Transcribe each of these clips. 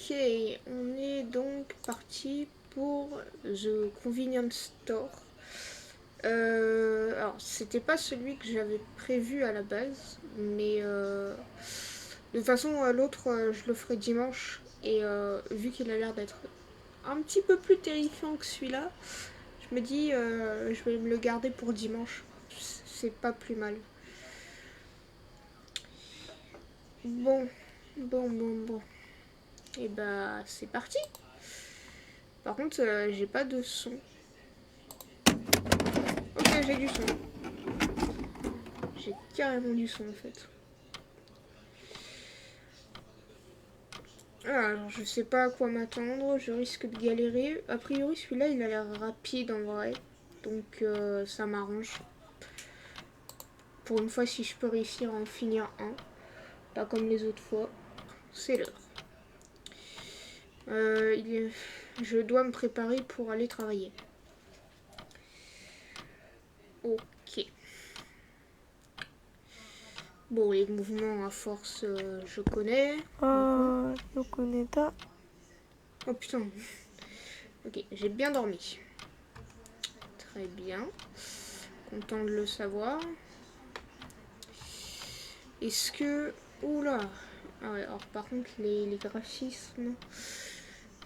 Ok, on est donc parti pour The Convenience Store. Alors, c'était pas celui que j'avais prévu à la base, mais de toute façon, l'autre, je le ferai dimanche. Et vu qu'il a l'air d'être un petit peu plus terrifiant que celui-là, je me dis, je vais me le garder pour dimanche. C'est pas plus mal. Bon, bon. Et bah, c'est parti. Par contre, j'ai pas de son. Ok, j'ai du son. J'ai carrément du son en fait. Alors, je sais pas à quoi m'attendre, je risque de galérer. A priori, celui-là, il a l'air rapide en vrai. Donc, ça m'arrange. Pour une fois, si je peux réussir à en finir un. Pas comme les autres fois. C'est l'heure. Je dois me préparer pour aller travailler. Ok. Bon, les mouvements à force, je connais. Yoく寝た. Oh putain. Ok, j'ai bien dormi. Très bien. Content de le savoir. Est-ce que... Oula. Ah ouais, alors par contre, les graphismes...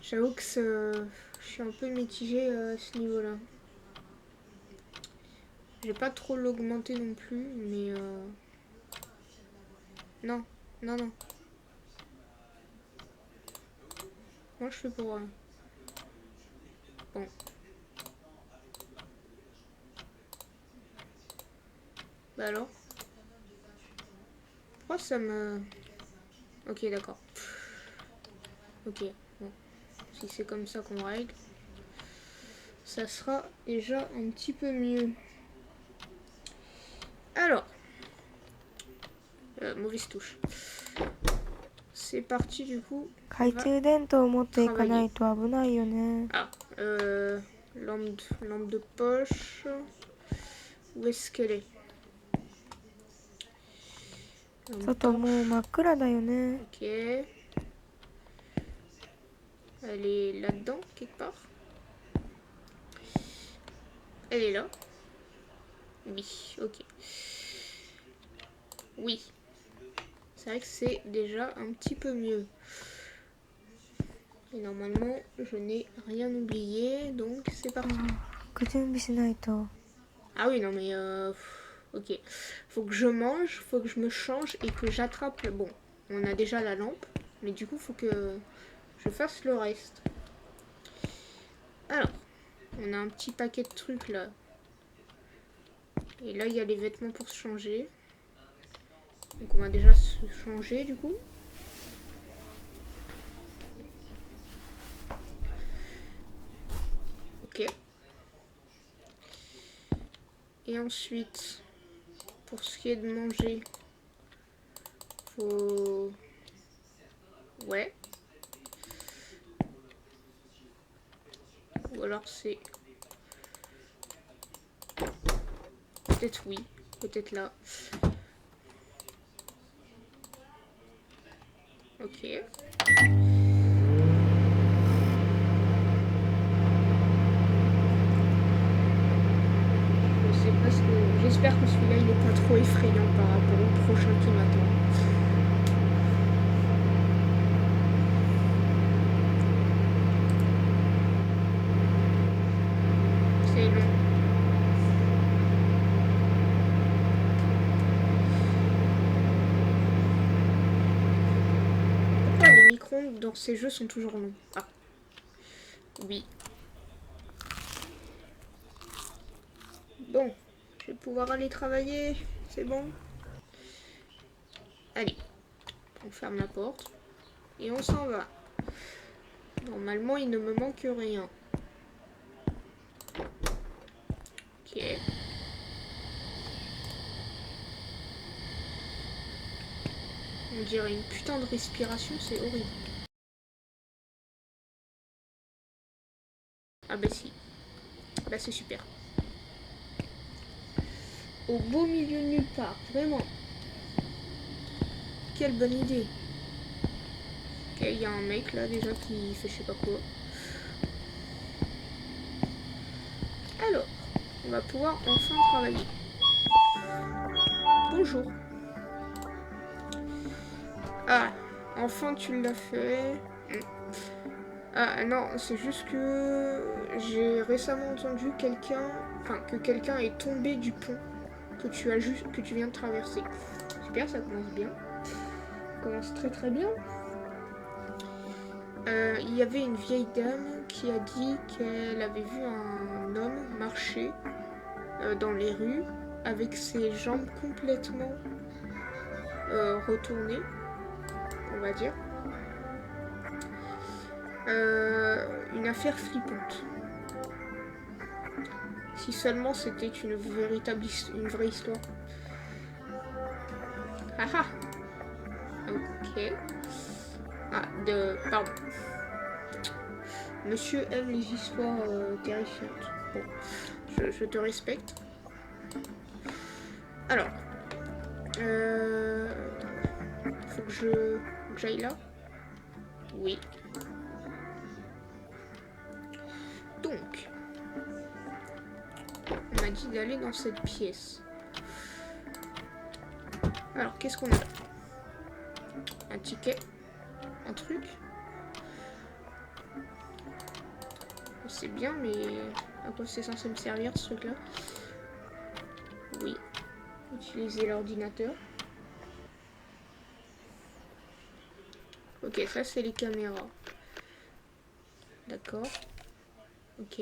J'avoue que je suis un peu mitigée à ce niveau-là. Je vais pas trop l'augmenter non plus, mais... Non, non. Moi, je fais pour... Bon. Bah alors? Pourquoi ça me... Ok, d'accord. Ok, bon. Si c'est comme ça qu'on règle, ça sera déjà un petit peu mieux. Alors. Mauvaise touche. C'est parti du coup. 懐電灯を持っていかない Travailler. と危ないよね. Ah, lampe de poche. Où est-ce qu'elle est? 外もう真っ暗だよね. Ok. Elle est là-dedans, quelque part. Elle est là. Oui, ok. Oui. C'est vrai que c'est déjà un petit peu mieux. Et normalement, je n'ai rien oublié, donc c'est parti. 準備しないと. Ah oui, non mais... ok. Faut que je mange, faut que je me change et que j'attrape... Bon, on a déjà la lampe, mais du coup, faut que je fasse le reste. Alors, on a un petit paquet de trucs là. Et là, il y a les vêtements pour se changer. Donc on va déjà se changer du coup. Ok. Et ensuite, pour ce qui est de manger, faut... Ouais. Ou alors c'est... Peut-être oui, peut-être là. Ok. Je sais pas ce que... J'espère que celui-là il est pas trop effrayant par rapport au prochain qui m'attend. C'est long. Pourquoi les micro-ondes dans ces jeux sont toujours longs? Ah. Oui. Bon. Je vais pouvoir aller travailler. C'est bon. Allez. On ferme la porte. Et on s'en va. Normalement, il ne me manque rien. Ok. On dirait une putain de respiration, c'est horrible. Ah bah si. Bah c'est super. Au beau milieu de nulle part, vraiment. Quelle bonne idée. Ok, il y a un mec là déjà qui fait je sais pas quoi. Alors, on va pouvoir enfin travailler. Bonjour. Ah, enfin tu l'as fait. Ah non, c'est juste que j'ai récemment entendu que quelqu'un est tombé du pont que tu viens de traverser. Super, ça commence bien. Ça commence très très bien. Il y avait une vieille dame qui a dit qu'elle avait vu un homme marcher dans les rues avec ses jambes complètement retournées, on va dire. Une affaire flippante. Si seulement c'était une vraie histoire. Ah ah. Ok. Ah, pardon. Monsieur aime les histoires terrifiantes. Bon, je te respecte. Alors, faut que j'aille là. Oui. Donc, on m'a dit d'aller dans cette pièce. Alors, qu'est-ce qu'on a là? Un ticket, un truc. C'est bien, mais à quoi c'est censé me servir ce truc-là? Oui. Utiliser l'ordinateur. Ok, ça c'est les caméras. D'accord. Ok.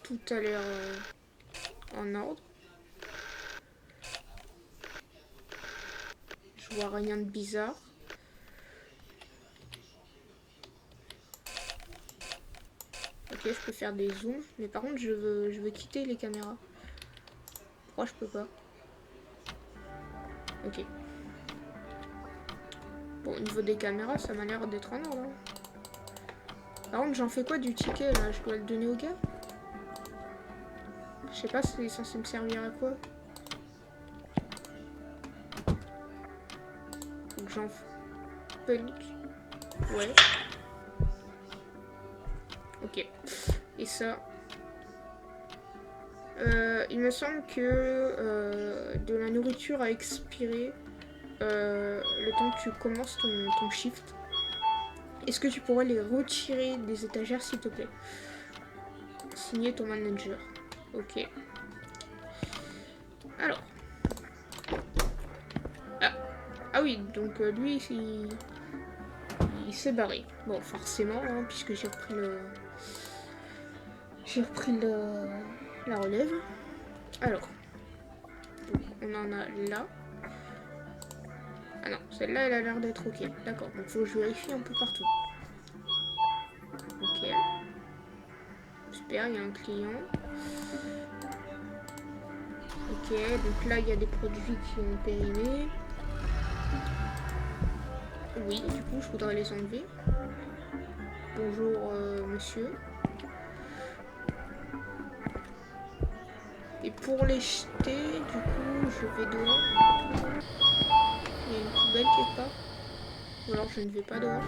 Tout a l'air en ordre. Je vois rien de bizarre. Ok, je peux faire des zooms, mais par contre je veux quitter les caméras. Pourquoi je peux pas? Ok. Bon, au niveau des caméras, ça m'a l'air d'être en ordre. Par contre, j'en fais quoi du ticket là? Je dois le donner au gars? Je sais pas, c'est censé me servir à quoi? Faut que j'en punch. Ouais. Ok. Et ça. Il me semble que de la nourriture a expiré le temps que tu commences ton shift. Est-ce que tu pourrais les retirer des étagères s'il te plaît? Signer ton manager. Ok. Alors. Ah oui, donc lui, il s'est barré. Bon, forcément, hein, puisque j'ai repris la relève. Alors. Donc, on en a là. Ah non, celle-là, elle a l'air d'être ok. D'accord, donc faut que je vérifie un peu partout. Ok. Super, il y a un client. Ok, donc là, il y a des produits qui ont périmé. Oui, du coup, je voudrais les enlever. Bonjour, monsieur. Et pour les jeter, du coup, je vais dehors. Il y a une poubelle quelque part. Ou alors je ne vais pas dehors.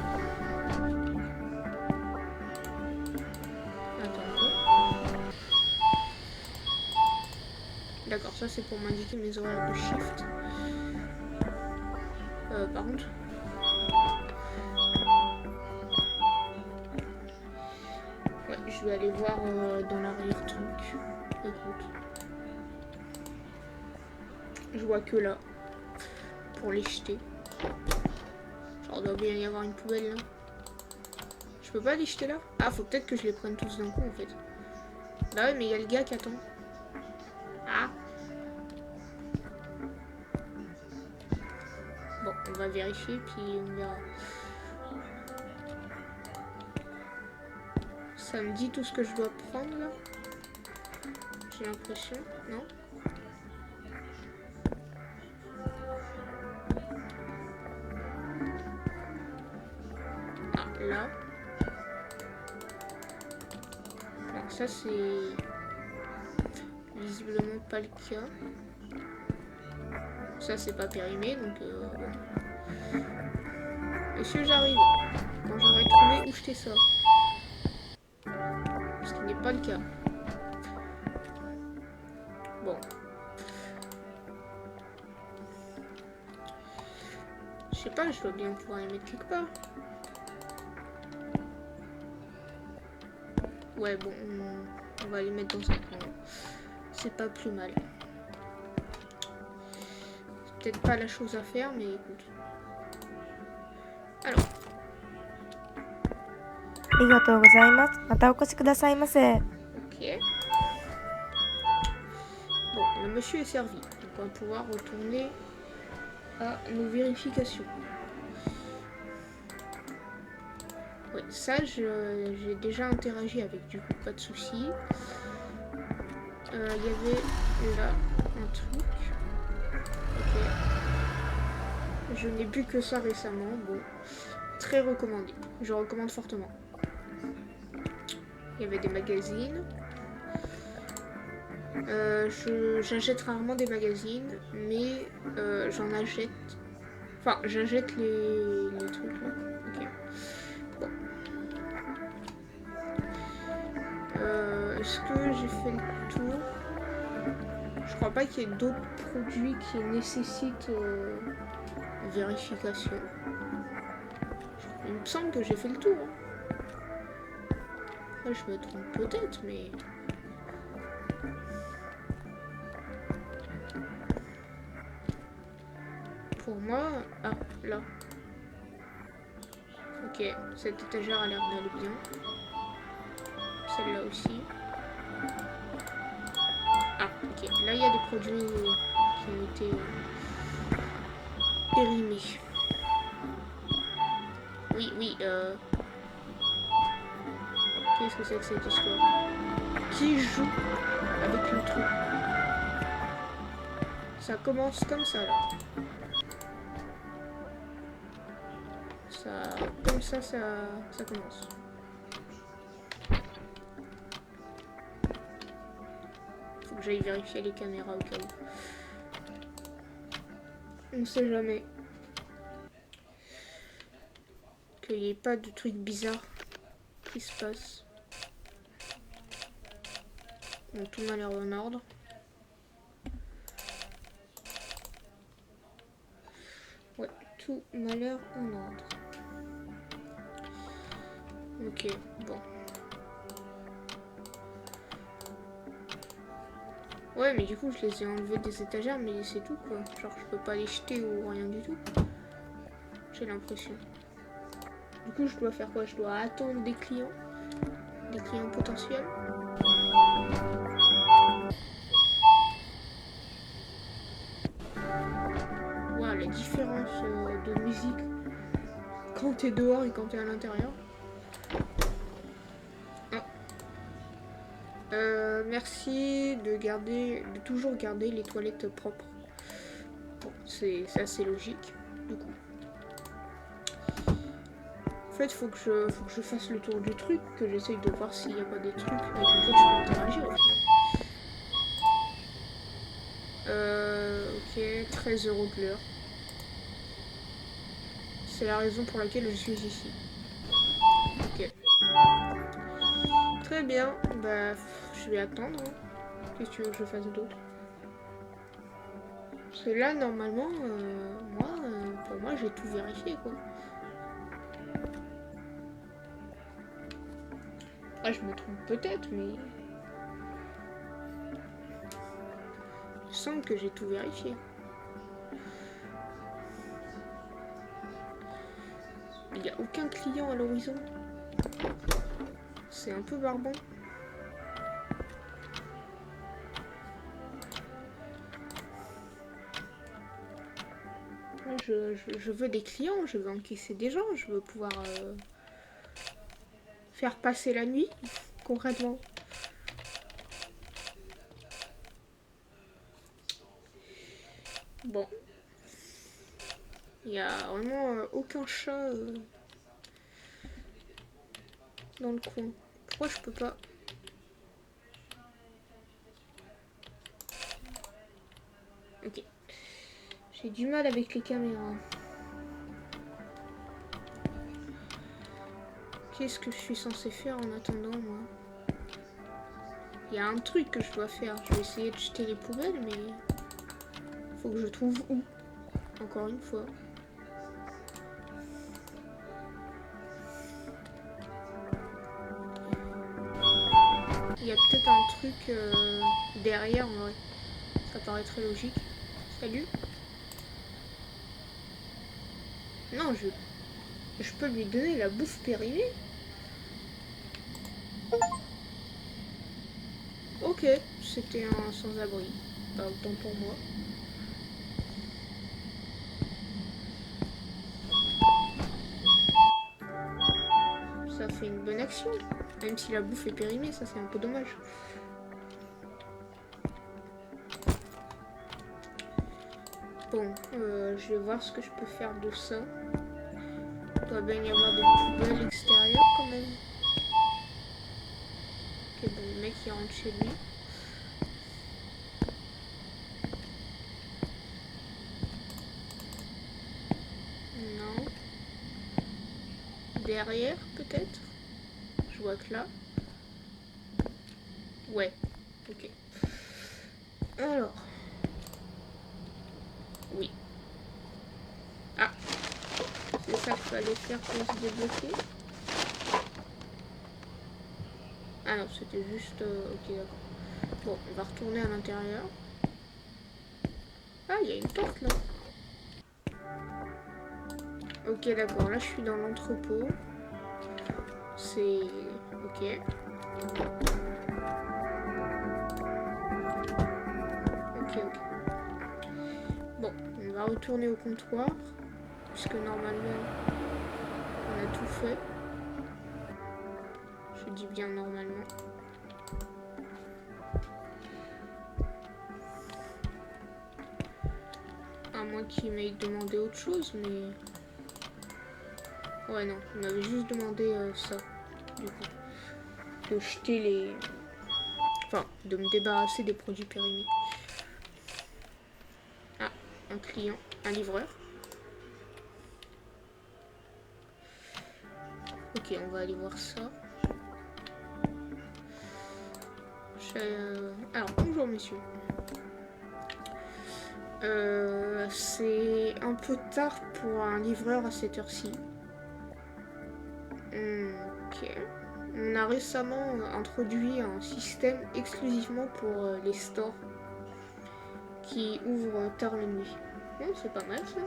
Attends, quoi? D'accord, ça c'est pour m'indiquer mes horaires de shift. Par contre... Ouais, je vais aller voir dans l'arrière-truc. Écoute. Je vois que là. Pour les jeter. Genre, doit bien y avoir une poubelle là. Je peux pas les jeter là? Ah, faut peut-être que je les prenne tous d'un coup en fait. Bah ouais, mais il y a le gars qui attend. Ah. Bon, on va vérifier puis on verra. Ça me dit tout ce que je dois prendre là? J'ai l'impression, non? Ah, là. Non, ça c'est visiblement pas le cas. ça c'est pas périmé, donc bon. Monsieur, j'arrive. Quand j'aurai trouvé où jeter ça. Ce qui n'est pas le cas. Bon. Je sais pas, je dois bien pouvoir les mettre quelque part. Ouais, bon, on va les mettre dans un coin. C'est pas plus mal. C'est peut-être pas la chose à faire, mais écoute. Alors. ありがとうございます。またお越しくださいませ。 Ok. Bon, le monsieur est servi. Donc on va pouvoir retourner à nos vérifications. Ouais, ça, j'ai déjà interagi avec, du coup, pas de souci. Il y avait là un truc. Ok. Je n'ai bu que ça récemment. Bon, très recommandé. Je recommande fortement. Il y avait des magazines. J'achète rarement des magazines, mais j'en achète. Enfin, j'achète les trucs là. Ok. Bon. Est-ce que j'ai fait le tour? Je crois pas qu'il y ait d'autres produits qui nécessitent vérification. Il me semble que j'ai fait le tour. Hein. Après, je me trompe peut-être, mais... Pour moi... Ah, là. Ok, cette étagère a l'air d'aller bien. Celle-là aussi. Ah, ok. Là, il y a des produits qui ont été périmés. Oui, oui, Qu'est-ce que c'est que cette histoire? Qui joue avec le truc? Ça commence comme ça, là. Comme ça commence. Faut que j'aille vérifier les caméras au cas où. On sait jamais. Qu'il n'y ait pas de trucs bizarres qui se passent. Bon, tout m'a l'air en ordre. Ouais, tout m'a l'air en ordre. Ok, bon. Ouais, mais du coup, je les ai enlevés des étagères, mais c'est tout, quoi. Genre, je peux pas les jeter ou rien du tout. J'ai l'impression. Du coup, je dois faire quoi? Je dois attendre des clients potentiels. Wow, la différence de musique quand t'es dehors et quand t'es à l'intérieur. Ah. Merci de toujours garder les toilettes propres. Bon, c'est assez logique, du coup. En fait, faut que je fasse le tour du truc, que j'essaye de voir s'il n'y a pas des trucs avec lesquels je peux interagir au final. Ok, 13 € de l'heure. C'est la raison pour laquelle je suis ici. Ok. Très bien, bah je vais attendre. Hein. Qu'est-ce que tu veux que je fasse d'autre? Parce que là, normalement, pour moi, j'ai tout vérifié, quoi. Ah, je me trompe peut-être, mais... Il semble que j'ai tout vérifié. Il n'y a aucun client à l'horizon. C'est un peu barbant. Je veux des clients, je veux encaisser des gens, je veux pouvoir faire passer la nuit, concrètement. Bon. Il n'y a vraiment aucun chat dans le coin. Pourquoi je peux pas? Ok. J'ai du mal avec les caméras. Qu'est-ce que je suis censé faire en attendant, moi? Il y a un truc que je dois faire. Je vais essayer de jeter les poubelles, mais... faut que je trouve où. Encore une fois. Il y a peut-être un truc derrière, en vrai. Ça paraît très logique. Salut. Non, je peux lui donner la bouffe périmée. Ok, c'était un sans-abri. Pas autant pour moi. Ça fait une bonne action. Même si la bouffe est périmée, ça c'est un peu dommage. Bon, je vais voir ce que je peux faire de ça. Il doit bien y avoir des poubelles extérieures quand même. Ok, bon, le mec il rentre chez lui. Non. Derrière peut-être. Je vois que là. Ouais, ok. Alors. Oui. Ah. C'est ça qu'il fallait faire pour se débloquer. Ah non, c'était juste... ok, d'accord. Bon, on va retourner à l'intérieur. Ah, il y a une porte là. Ok, d'accord. Là, je suis dans l'entrepôt. C'est... ok. Ok, ok. Bon, on va retourner au comptoir. Puisque normalement, on a tout fait. Je dis bien normalement. À moins qu'il m'ait demandé autre chose, mais... ouais, non. Il m'avait juste demandé ça, du coup. De jeter les... enfin, de me débarrasser des produits périmés. Ah, un client, un livreur. Ok, on va aller voir ça. Alors, bonjour monsieur. C'est un peu tard pour un livreur à cette heure-ci. Ok. On a récemment introduit un système exclusivement pour les stores qui ouvrent tard la nuit. C'est pas mal ça.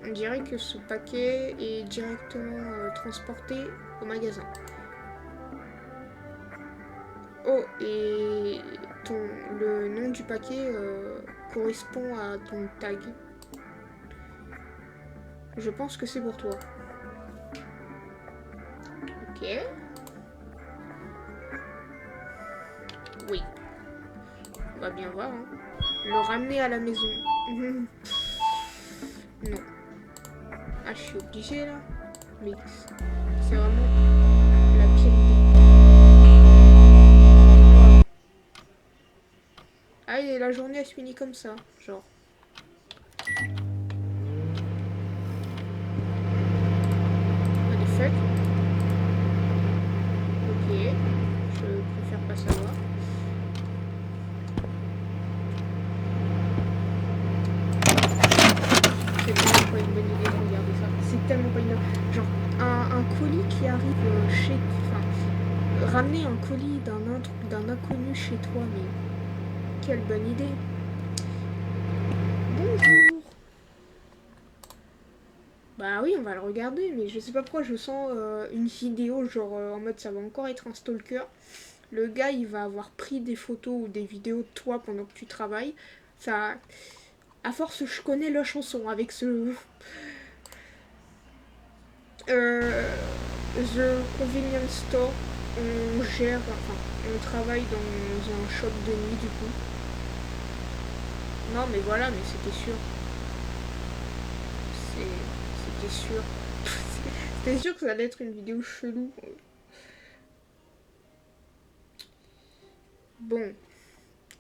On dirait que ce paquet est directement transporté au magasin. Oh, et le nom du paquet correspond à ton tag. Je pense que c'est pour toi. Ok. Oui. On va bien voir. Hein. Le ramener à la maison. Non. Ah, je suis obligée là. Mais c'est vraiment la pire idée. Ah, et la journée elle se finit comme ça. Genre. What the fuck? Ok. Je préfère pas savoir. C'est vraiment pas une bonne idée de regarder ça. C'est tellement pas une... genre, un colis qui arrive chez... enfin, ramener un colis d'un inconnu chez toi, mais... quelle bonne idée. Bonjour. Bah oui, on va le regarder, mais je sais pas pourquoi je sens une vidéo, genre en mode ça va encore être un stalker. Le gars, il va avoir pris des photos ou des vidéos de toi pendant que tu travailles. Ça... à force, je connais la chanson avec ce... The Convenience Store, on gère, enfin, on travaille dans un shop de nuit du coup. Non mais voilà, mais c'était sûr. C'était sûr. C'était sûr que ça allait être une vidéo chelou. Bon.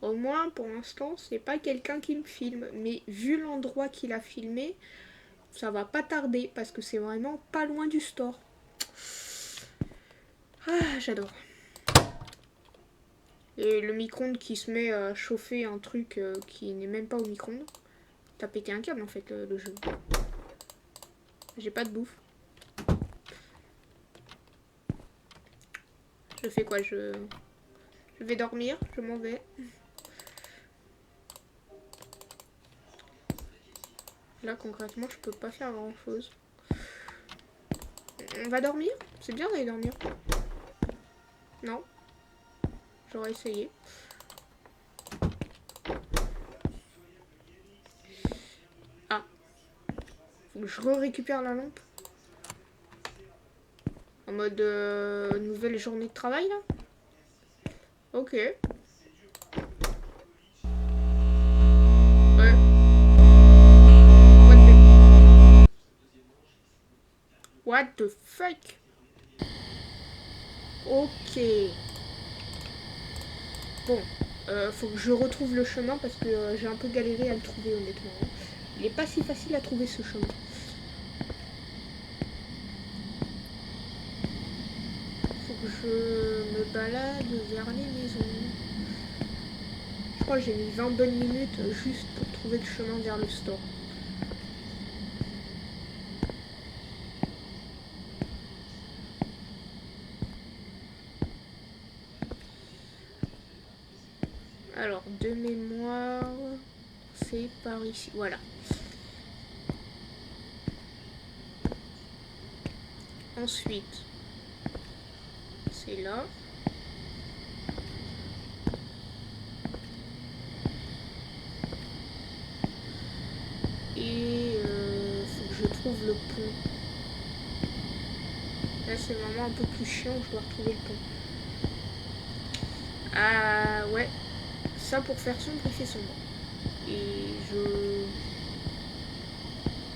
Au moins, pour l'instant, c'est pas quelqu'un qui me filme. Mais vu l'endroit qu'il a filmé, ça va pas tarder parce que c'est vraiment pas loin du store. Ah, j'adore. Et le micro-ondes qui se met à chauffer un truc qui n'est même pas au micro-ondes. T'as pété un câble en fait, le jeu. J'ai pas de bouffe. Je fais quoi? Je vais dormir, je m'en vais. Là, concrètement, je peux pas faire grand chose. On va dormir? C'est bien d'aller dormir. Non? J'aurais essayé. Ah. Faut que je récupère la lampe. En mode nouvelle journée de travail, là? Ok. Ouais. What the fuck? Ok. Bon. Faut que je retrouve le chemin parce que j'ai un peu galéré à le trouver, honnêtement. Il est pas si facile à trouver, ce chemin. Faut que je me balade vers les maisons. Je crois que j'ai mis 20 bonnes minutes juste pour trouver le chemin vers le store. Alors, de mémoire, c'est par ici. Voilà. Ensuite, c'est là. Et faut que je trouve le pont. Là, c'est vraiment un peu plus chiant, je dois retrouver le pont. Ah ouais, ça pour faire sombre, il fait sombre.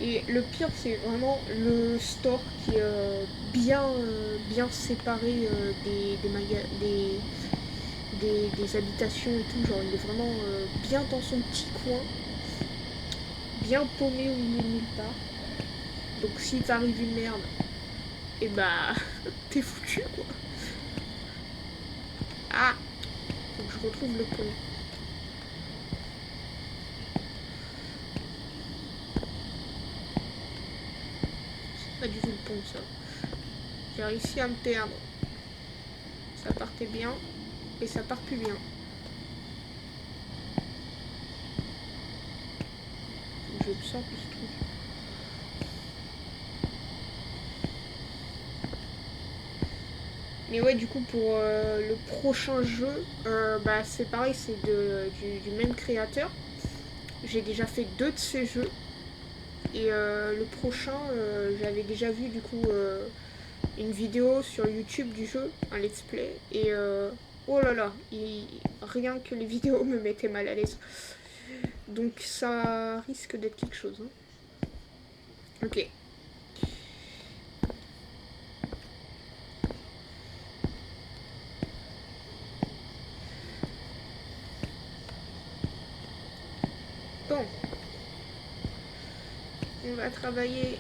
Et le pire, c'est vraiment le store qui est bien séparé des habitations et tout. Genre, il est vraiment bien dans son petit coin, bien paumé au milieu de nulle part. Donc, si t'arrive une merde, et bah, t'es foutu quoi. Ah, faut que je retrouve le pont. C'est pas du tout le pont ça. J'ai réussi à me perdre. Ça partait bien et ça part plus bien. Je le sens plus ce truc. Mais ouais, du coup, pour le prochain jeu, bah, c'est pareil, c'est du même créateur. J'ai déjà fait 2 de ces jeux. Et le prochain, j'avais déjà vu du coup une vidéo sur YouTube du jeu, un let's play. Et oh là là, rien que les vidéos me mettaient mal à l'aise. Donc ça risque d'être quelque chose. Hein. Ok. Bon. On va travailler.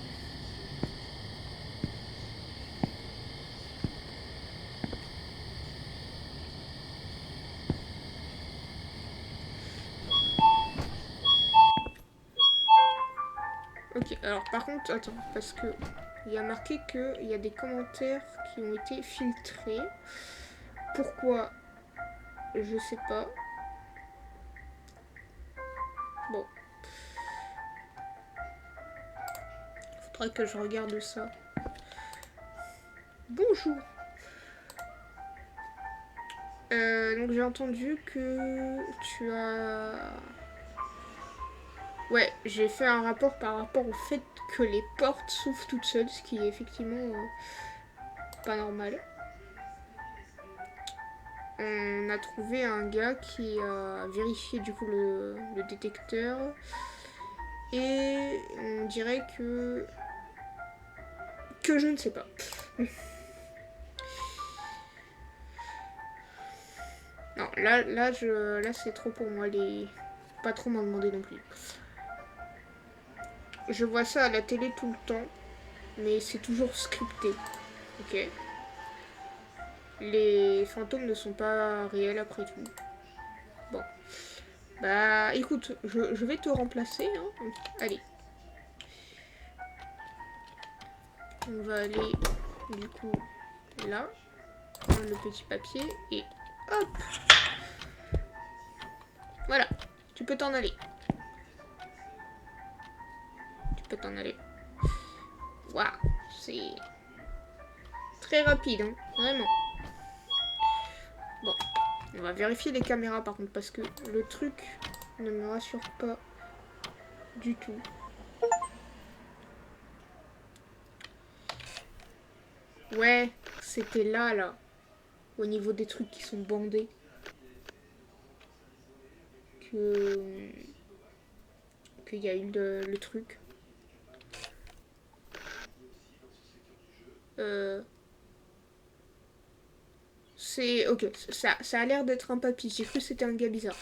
Ok, alors par contre, attends, parce que il y a marqué qu'il y a des commentaires qui ont été filtrés. Pourquoi? Je sais pas. Bon. Faudrait que je regarde ça. Bonjour. Donc j'ai entendu que tu as... Ouais, j'ai fait un rapport par rapport au fait que les portes s'ouvrent toutes seules, ce qui est effectivement pas normal. On a trouvé un gars qui a vérifié du coup le détecteur. Et on dirait que je ne sais pas. Non, là c'est trop pour moi. Pas trop m'en demander non plus. Je vois ça à la télé tout le temps, mais c'est toujours scripté. Ok. Les fantômes ne sont pas réels après tout. Bon. Bah écoute, je vais te remplacer. Hein. Allez. On va aller du coup là. Prendre le petit papier et hop. Voilà. Tu peux t'en aller. Tu peux t'en aller. Waouh. C'est très rapide, hein. Vraiment. Bon. On va vérifier les caméras par contre parce que le truc ne me rassure pas du tout. Ouais, c'était là, au niveau des trucs qui sont bandés. Qu'il y a eu le truc. C'est... Ok, ça a l'air d'être un papy. J'ai cru que c'était un gars bizarre.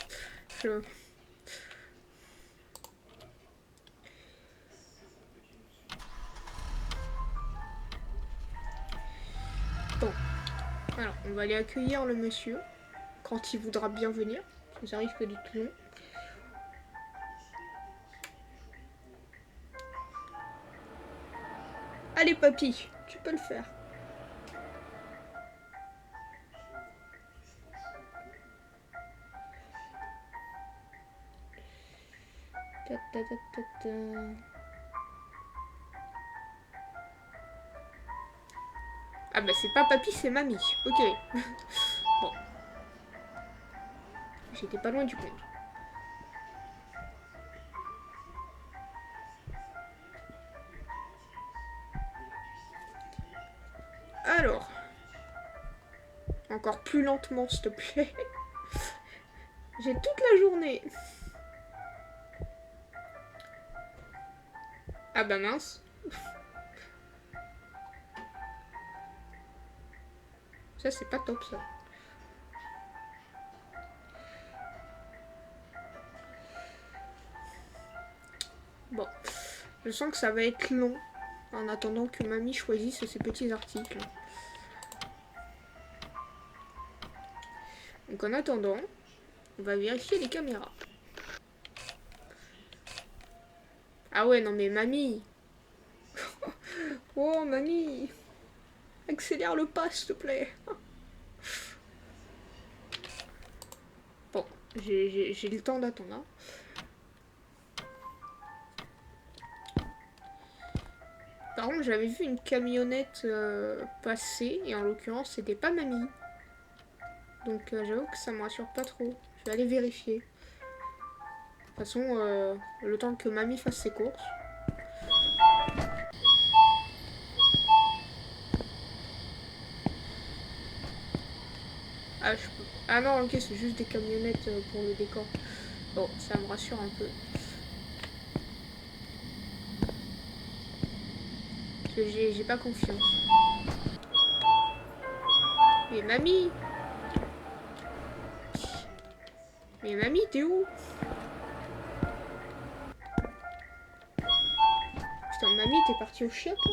Bon. Alors, on va aller accueillir le monsieur. Quand il voudra bien venir. Ça risque d'être long. Allez, papy, tu peux le faire. Ta, ta, ta, ta, ta. Ah bah c'est pas papy, c'est mamie. Ok. Bon. J'étais pas loin du compte. Alors. Encore plus lentement, s'il te plaît. J'ai toute la journée. Ah bah mince. Ça, c'est pas top, ça. Bon. Je sens que ça va être long. En attendant que mamie choisisse ses petits articles. Donc en attendant, on va vérifier les caméras. Ah ouais, non mais mamie. Oh mamie. Accélère le pas, s'il te plaît. Bon, j'ai le temps d'attendre. Hein. Par contre, j'avais vu une camionnette passer, et en l'occurrence, c'était pas mamie. Donc j'avoue que ça me rassure pas trop. Je vais aller vérifier. De toute façon, le temps que mamie fasse ses courses. Ah, je peux... ah non, ok, c'est juste des camionnettes pour le décor. Bon, ça me rassure un peu. Parce que j'ai pas confiance. Mais mamie! Mais mamie, t'es où? Putain, mamie, t'es partie au chiottes là?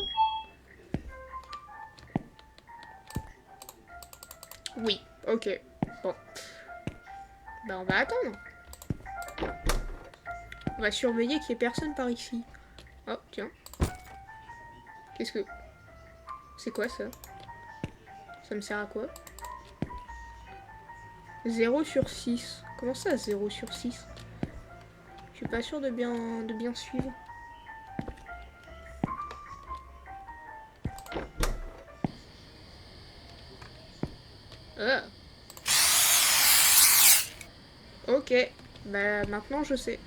Oui, ok. Bon. Bah, on va attendre. On va surveiller qu'il n'y ait personne par ici. Oh, tiens. Qu'est-ce que... C'est quoi ça? Ça me sert à quoi? 0 sur 6. Comment ça, 0 sur 6? Je suis pas sûre de bien suivre. Ah. Ok. Bah, maintenant, je sais.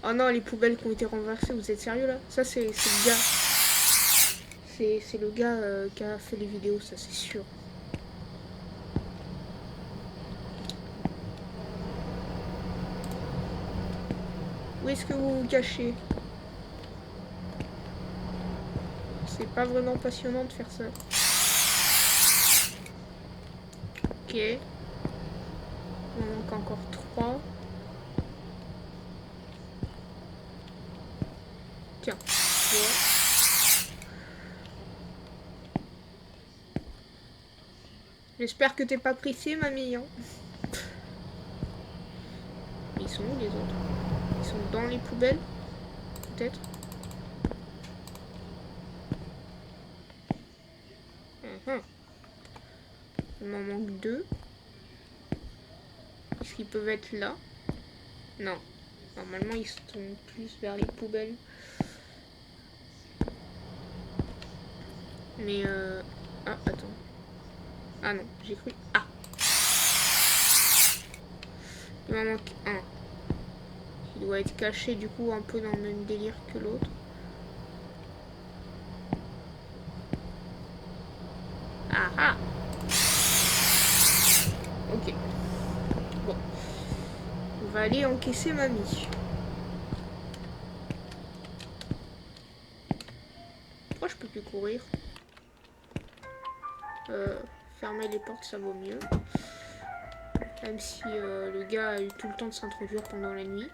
Oh non, les poubelles qui ont été renversées, vous êtes sérieux là? Ça, c'est le gars. C'est le gars qui a fait les vidéos, ça, c'est sûr. Où est-ce que vous vous cachez? C'est pas vraiment passionnant de faire ça. Ok. Il m'en manque encore 3. Tiens, ouais. J'espère que t'es pas pressé, mamie. Hein. Ils sont où les autres? Ils sont dans les poubelles? Peut-être. Il m'en manque 2. Est-ce qu'ils peuvent être là? Non. Normalement, ils sont plus vers les poubelles. Mais ah, attends. Ah non, j'ai cru. Ah! Il m'en manque un. Il doit être caché du coup un peu dans le même délire que l'autre. Ah ah! Ok. Bon. On va aller encaisser mamie. Pourquoi je peux plus courir? Fermer les portes, ça vaut mieux. Même si le gars a eu tout le temps de s'introduire pendant la nuit.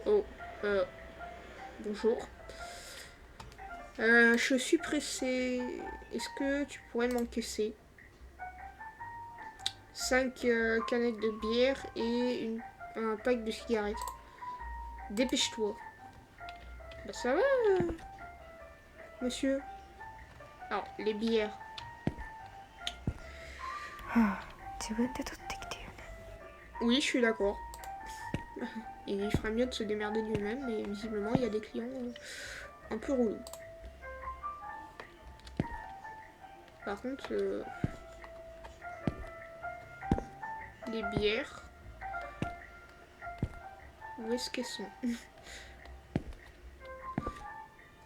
Oh, bonjour. Je suis pressée. Est-ce que tu pourrais m'encaisser 5 canettes de bière et un pack de cigarettes. Dépêche-toi. Bah ça va, monsieur. Alors, les bières. 自分で取ってきてよね。 Oui, je suis d'accord. Il ferait mieux de se démerder lui-même, mais visiblement, il y a des clients un peu relous. Par contre, les bières, où est-ce qu'elles sont?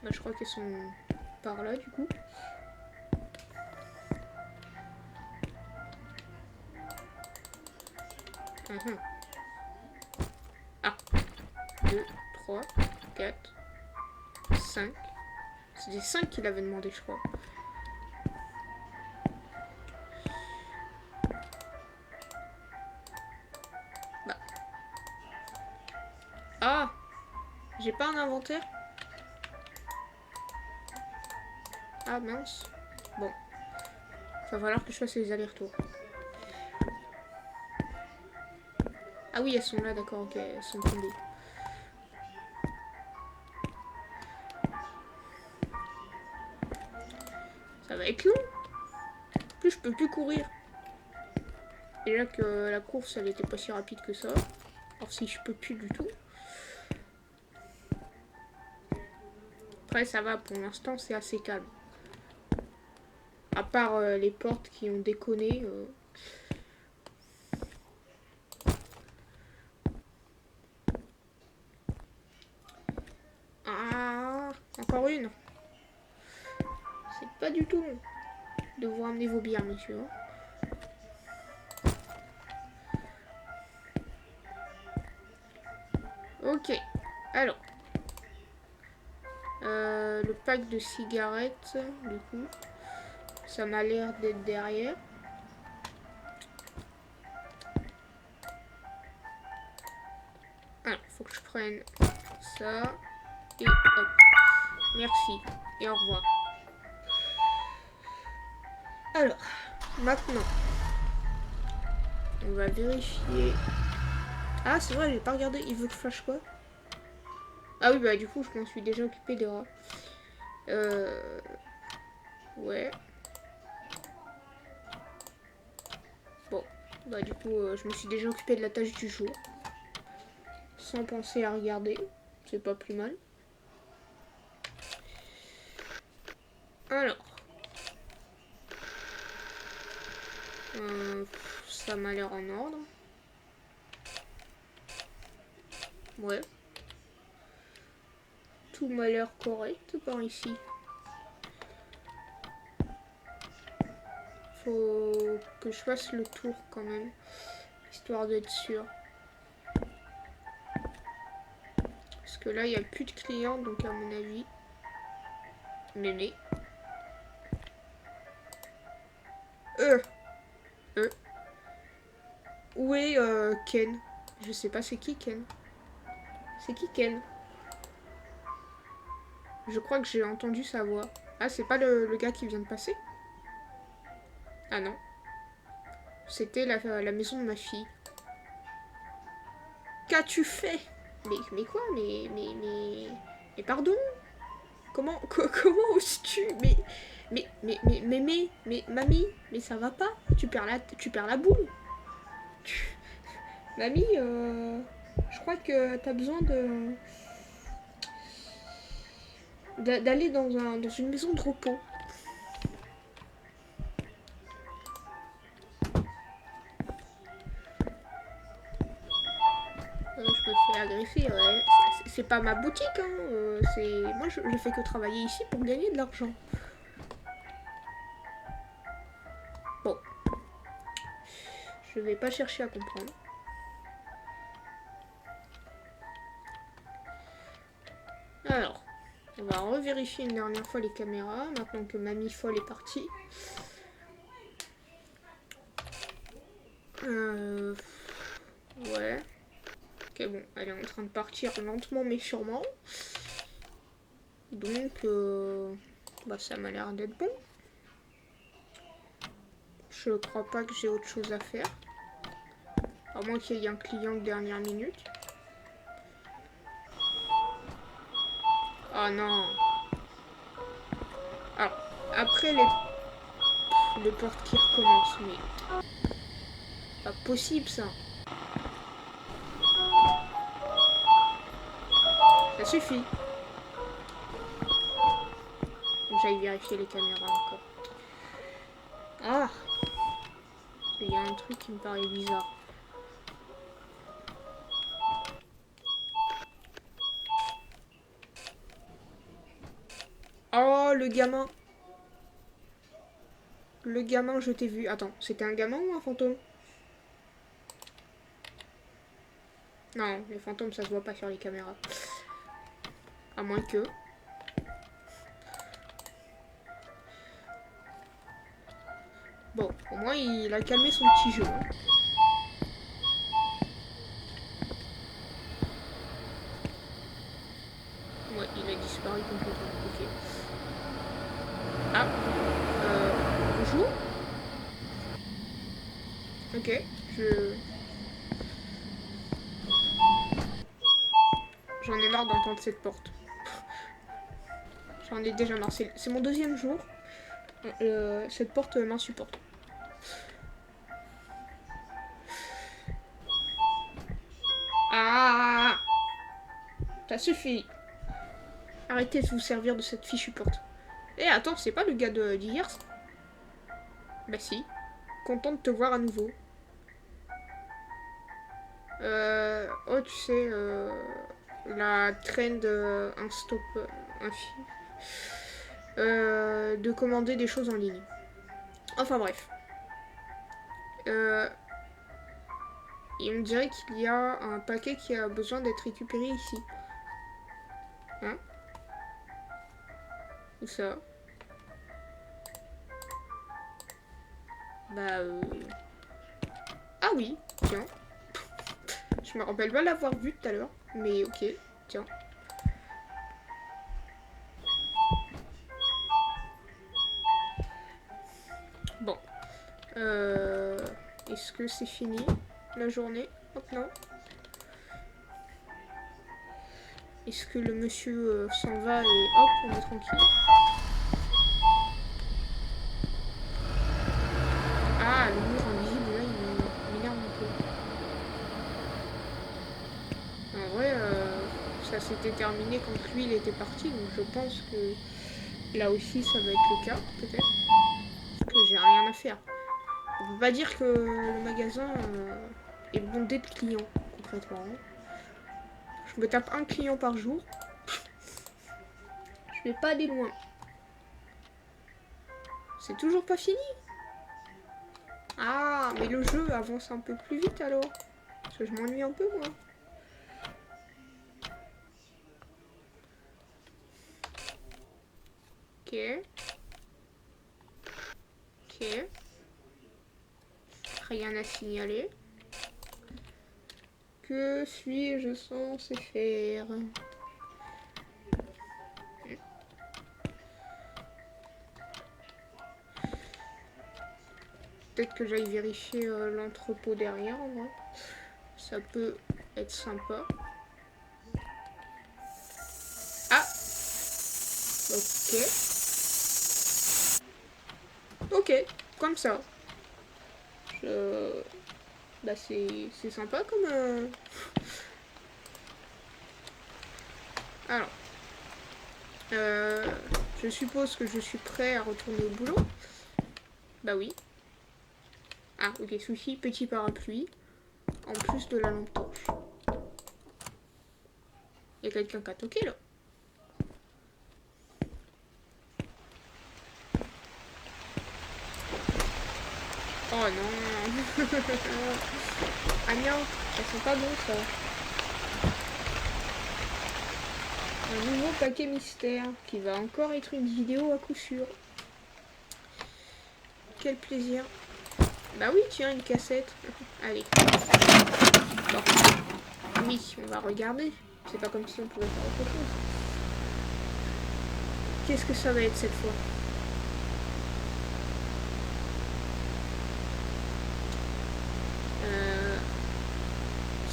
Bah, je crois qu'elles sont par là, du coup. Ah, 2, 3, 4, 5. C'était 5 qu'il avait demandé, je crois. Bah. Ah! J'ai pas un inventaire? Ah mince. Bon. Va falloir que je fasse les allers-retours. Ah oui, elles sont là, d'accord, ok, elles sont tombées. Ça va être long. En plus, je peux plus courir. Déjà que la course, elle était pas si rapide que ça. Alors si je peux plus du tout. Après, ça va, pour l'instant, c'est assez calme. À part les portes qui ont déconné. Ah, encore une. C'est pas du tout long de vous ramener vos bières, messieurs. Ok, alors. Le pack de cigarettes, du coup. Ça m'a l'air d'être derrière. Alors, faut que je prenne ça. Et hop. Merci. Et au revoir. Alors, maintenant, on va vérifier. Ah, c'est vrai, j'ai pas regardé. Il veut que je fasse quoi? Ah oui, bah du coup, je m'en suis déjà occupé des rats. Ouais. Bon, bah du coup, je me suis déjà occupé de la tâche du jour. Sans penser à regarder. C'est pas plus mal. Alors. Ça m'a l'air en ordre. Ouais. Tout m'a l'air correct par ici. Faut que je fasse le tour quand même. Histoire d'être sûr. Parce que là, il n'y a plus de clients, donc à mon avis, Mémé. Euh. Où est Ken? Je sais pas c'est qui Ken. C'est qui Ken? Je crois que j'ai entendu sa voix. Ah, c'est pas le gars qui vient de passer? Ah non. C'était la maison de ma fille. Qu'as-tu fait? Mais quoi? Mais pardon? Comment oses-tu? Mais mamie, mais ça va pas? Tu perds la boule. Mamie, je crois que t'as besoin d'aller dans une maison de repos. Je me fais agresser, ouais. C'est pas ma boutique, hein. Moi, je fais que travailler ici pour gagner de l'argent. Bon. Je vais pas chercher à comprendre. Alors, on va revérifier une dernière fois les caméras, maintenant que Mamie Folle est partie. Ouais. Ok, bon, elle est en train de partir lentement mais sûrement. Donc, bah ça m'a l'air d'être bon. Je crois pas que j'ai autre chose à faire. À moins qu'il y ait un client de dernière minute. Oh non. Alors, après les portes qui recommencent, mais... Pas possible ça. Ça suffit. J'aille vérifier les caméras encore. Ah! Il y a un truc qui me paraît bizarre. Oh, le gamin! Le gamin, je t'ai vu. Attends, c'était un gamin ou un fantôme? Non, les fantômes, ça se voit pas sur les caméras. À moins que... Bon, au moins, il a calmé son petit jeu. Hein. Ouais, il a disparu complètement. Ok. Ah. Bonjour. Ok, J'en ai marre d'entendre cette porte. J'en ai déjà marre. C'est mon deuxième jour. Cette porte m'insupporte. Ah! Ça suffit. Arrêtez de vous servir de cette fichue porte. Eh, attends, c'est pas le gars d'hier? Bah si. Content de te voir à nouveau. Oh, tu sais, la trend de commander des choses en ligne. Enfin bref. Et on dirait qu'il y a un paquet qui a besoin d'être récupéré ici. Hein? Où ça? Bah Ah oui, tiens. Je me rappelle pas l'avoir vu tout à l'heure. Mais ok, tiens. Bon. Est-ce que c'est fini la journée maintenant? Est-ce que le monsieur s'en va et hop, on est tranquille? Ah, le mur invisible là, il m'énerve un peu. En vrai, ça s'était terminé quand lui il était parti, donc je pense que là aussi ça va être le cas, peut-être. Parce que j'ai rien à faire. On peut pas dire que le magasin est bondé de clients, concrètement. Je me tape un client par jour. Je vais pas aller loin. C'est toujours pas fini. Ah, mais le jeu avance un peu plus vite alors. Parce que je m'ennuie un peu, moi. Ok. Ok. Rien à signaler. Que suis-je censé faire? Peut-être que j'aille vérifier l'entrepôt derrière, en vrai. Ça peut être sympa. Ah! Ok. Ok, comme ça. Bah c'est sympa comme... Alors. Je suppose que je suis prêt à retourner au boulot. Bah oui. Ah, ok, souci, petit parapluie. En plus de la lampe torche. Il y a quelqu'un qui a toqué là. Oh non. Ah non, ça sent pas bon ça. Un nouveau paquet mystère qui va encore être une vidéo à coup sûr. Quel plaisir. Bah oui, tiens, une cassette. Allez. Bon. Oui, on va regarder. C'est pas comme si on pouvait faire autre chose. Qu'est-ce que ça va être cette fois?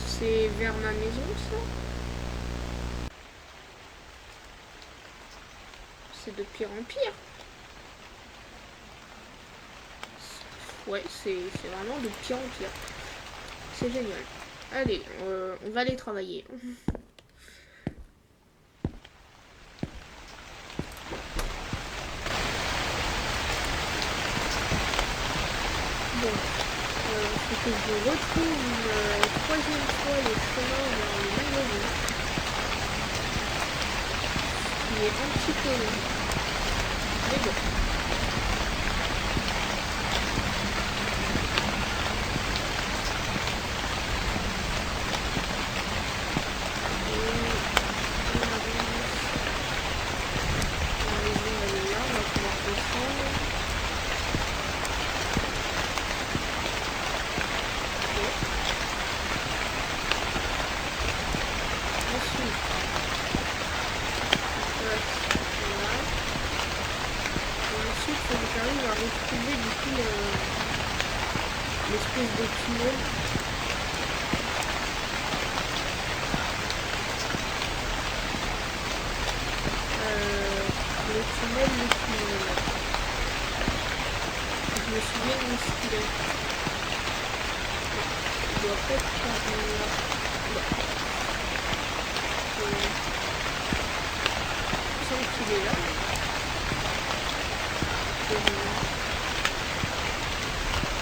C'est vers ma maison, ça? C'est de pire en pire. Ouais, c'est vraiment de pire en pire. C'est génial. Allez, on va aller travailler. Bon, faut que je retrouve une troisième fois le chemin vers le magasin. Il est un petit peu long. Mais bon. J'arrive à retrouver du coup l'espèce de tunnel. Le tunnel. Je me souviens de ce qu'il est. Il doit pas être par là. Il semble qu'il est là.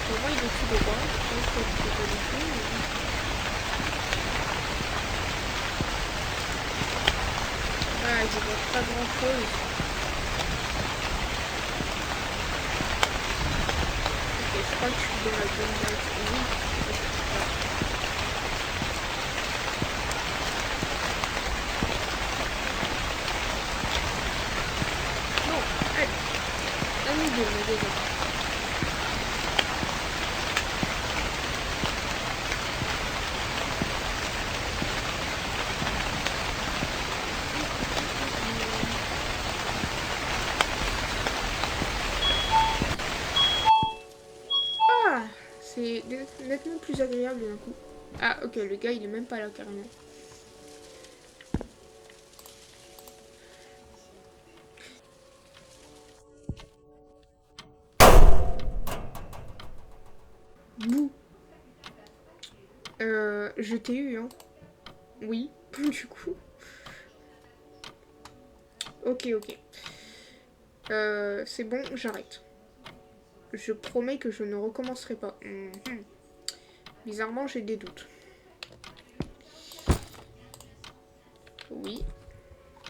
Pour moi, il est tout droit. Je pense que c'est pas du tout. Ah, je vois pas grand chose. Ok, je crois que je suis dans la bonne direction. Oui. Bon, allez. À nous deux, magasin. C'est nettement plus agréable d'un coup. Ah ok, le gars il est même pas là carrément. Bouh. Je t'ai eu hein. Oui, du coup. Ok. C'est bon, j'arrête. Je promets que je ne recommencerai pas. Bizarrement, j'ai des doutes. Oui.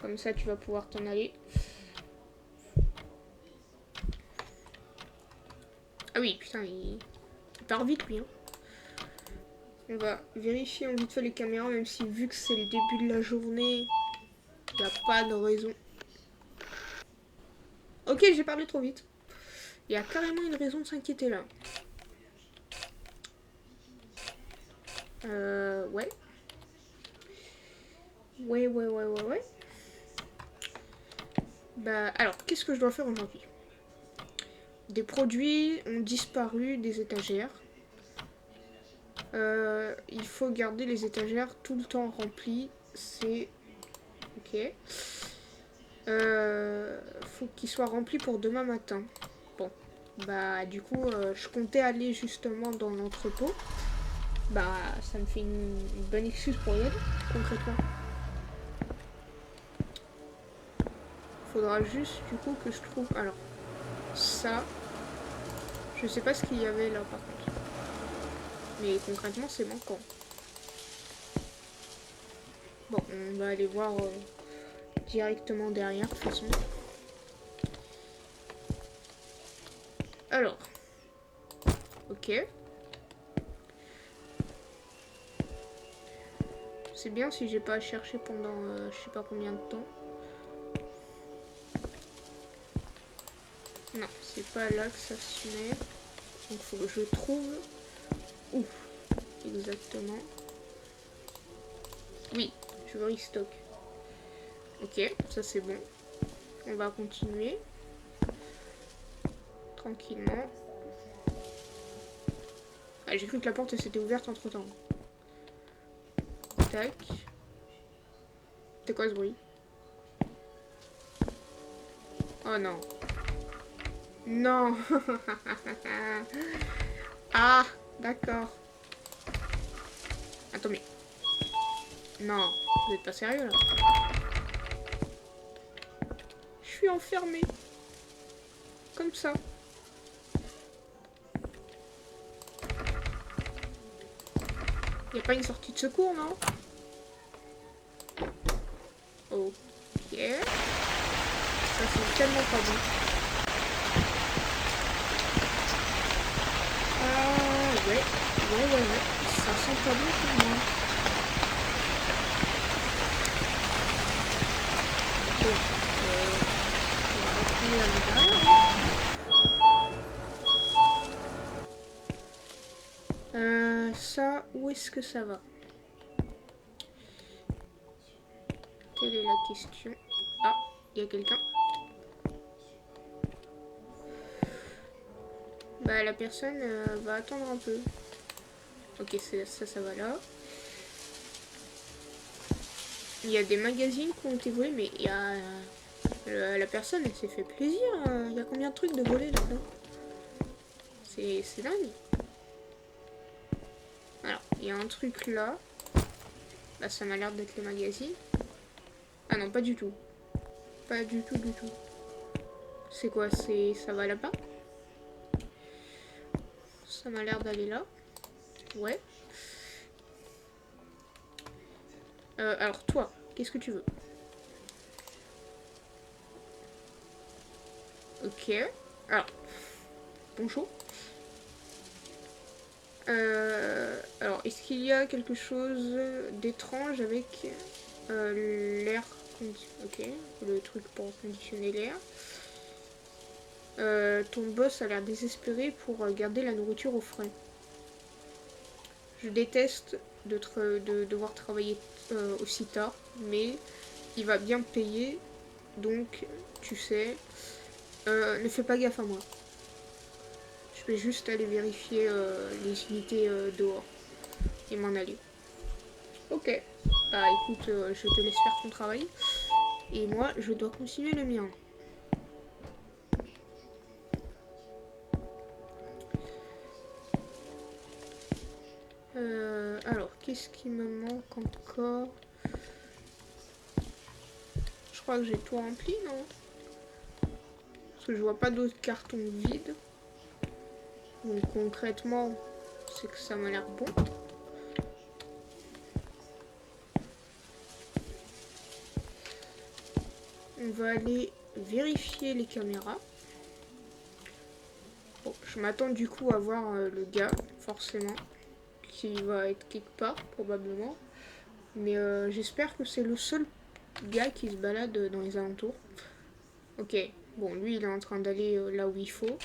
Comme ça, tu vas pouvoir t'en aller. Ah oui, putain, il part vite, lui. Hein. On va vérifier en vite fait les caméras, même si vu que c'est le début de la journée, il n'y a pas de raison. Ok, j'ai parlé trop vite. Il y a carrément une raison de s'inquiéter là. Ouais. Ouais. Bah, alors, qu'est-ce que je dois faire aujourd'hui? Des produits ont disparu des étagères. Il faut garder les étagères tout le temps remplies. C'est... Ok. Faut qu'ils soient remplis pour demain matin. Bon. Bah, du coup, je comptais aller justement dans l'entrepôt. Bah, ça me fait une bonne excuse pour y aller, concrètement. Faudra juste, du coup, que je trouve... Alors, ça... Je sais pas ce qu'il y avait là, par contre. Mais concrètement, c'est manquant. Bon, on va aller voir directement derrière, de toute façon. Alors. Ok. C'est bien si j'ai pas à chercher pendant je sais pas combien de temps. Non, c'est pas là que ça se met. Donc faut que je trouve où exactement. Oui, je veux restock. Ok, ça c'est bon. On va continuer. Tranquillement. Ah, j'ai cru que la porte s'était ouverte entre temps. Tac. C'est quoi ce bruit? Oh non. Non. Ah, d'accord. Attends, mais... Non, vous êtes pas sérieux là? Je suis enfermée. Comme ça. Y a pas une sortie de secours, non? Ok. Ça c'est tellement pas bon. Ah ouais. Ça sent pas bon pour moi. Bon. On va retourner à l'intérieur. Ça, où est-ce que ça va? Quelle est la question? Ah, il y a quelqu'un. Bah la personne va attendre un peu. Ok, ça va là. Il y a des magazines qui ont été volés, mais il y a... la personne, elle s'est fait plaisir. Il y a combien de trucs de volés là-dedans? C'est dingue. Alors, il y a un truc là. Bah ça m'a l'air d'être les magazines. Ah non, pas du tout. Pas du tout. C'est quoi? Ça va là-bas? Ça m'a l'air d'aller là. Ouais. Alors toi, qu'est-ce que tu veux? Ok. Alors, bonjour. Alors, est-ce qu'il y a quelque chose d'étrange avec l'air conditionné? Ok, le truc pour conditionner l'air. Ton boss a l'air désespéré pour garder la nourriture au frais. Je déteste de devoir travailler aussi tard, mais il va bien me payer, donc tu sais, ne fais pas gaffe à moi. Je vais juste aller vérifier les unités dehors et m'en aller. Ok, bah écoute, je te laisse faire ton travail, et moi je dois continuer le mien. Alors, qu'est-ce qui me manque encore? Je crois que j'ai tout rempli, non? Parce que je vois pas d'autres cartons vides. Donc concrètement, c'est que ça m'a l'air bon. On va aller vérifier les caméras. Bon, je m'attends du coup à voir le gars, forcément, qui va être quelque part, probablement. Mais j'espère que c'est le seul gars qui se balade dans les alentours. Ok, Bon, lui, il est en train d'aller là où il faut.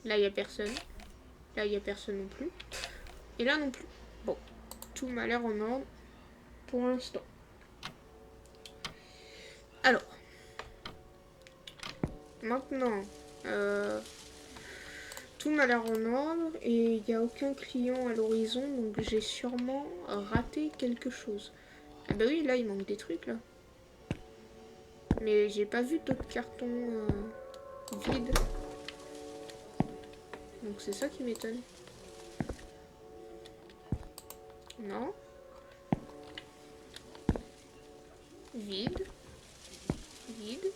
Là, il n'y a personne. Là, il n'y a personne non plus. Et là non plus. Bon, tout m'a l'air en ordre pour l'instant. Alors, maintenant, tout m'a l'air en ordre et il n'y a aucun client à l'horizon, donc j'ai sûrement raté quelque chose. Ah bah oui, là, il manque des trucs, là. Mais j'ai pas vu d'autres cartons vides. Donc c'est ça qui m'étonne. Non. Vide. Vide.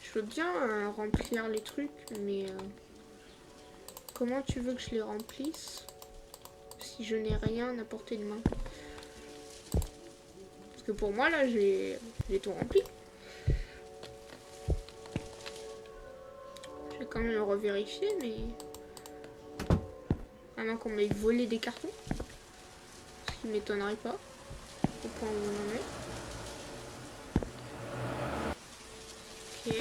Je veux bien remplir les trucs, mais comment tu veux que je les remplisse si je n'ai rien à portée de main? Parce que pour moi, là, j'ai tout rempli. Je vais quand même le revérifier, mais... À moins qu'on m'ait volé des cartons. Ce qui m'étonnerait pas. Au point où on en est. Ok.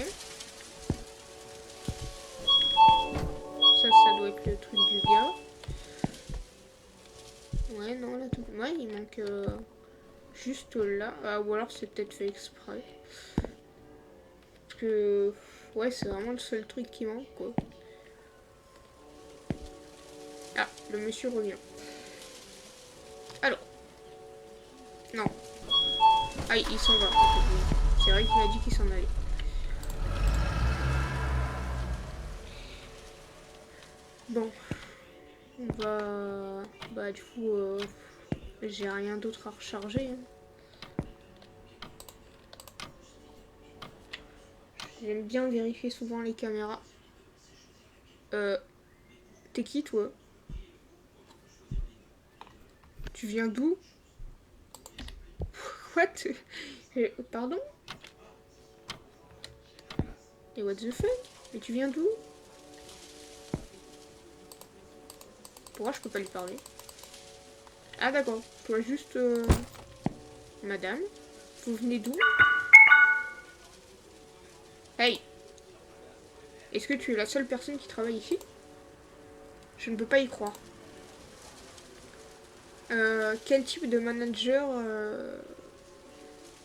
Ça doit être le truc du gars. Ouais, non, là, tout... Ouais, il manque juste là. Ah, ou alors c'est peut-être fait exprès. Parce que... Ouais, c'est vraiment le seul truc qui manque, quoi. Ah, le monsieur revient. Alors. Non. Ah, il s'en va. C'est vrai qu'il m'a dit qu'il s'en allait. Bon. On va... Bah, du coup, j'ai rien d'autre à recharger. Hein. J'aime bien vérifier souvent les caméras. T'es qui, toi? Tu viens d'où? What? Pardon? Et what the fuck? Mais tu viens d'où? Pourquoi je peux pas lui parler? Ah d'accord, je vois juste... Madame, vous venez d'où? Hey! Est-ce que tu es la seule personne qui travaille ici? Je ne peux pas y croire. Quel type de manager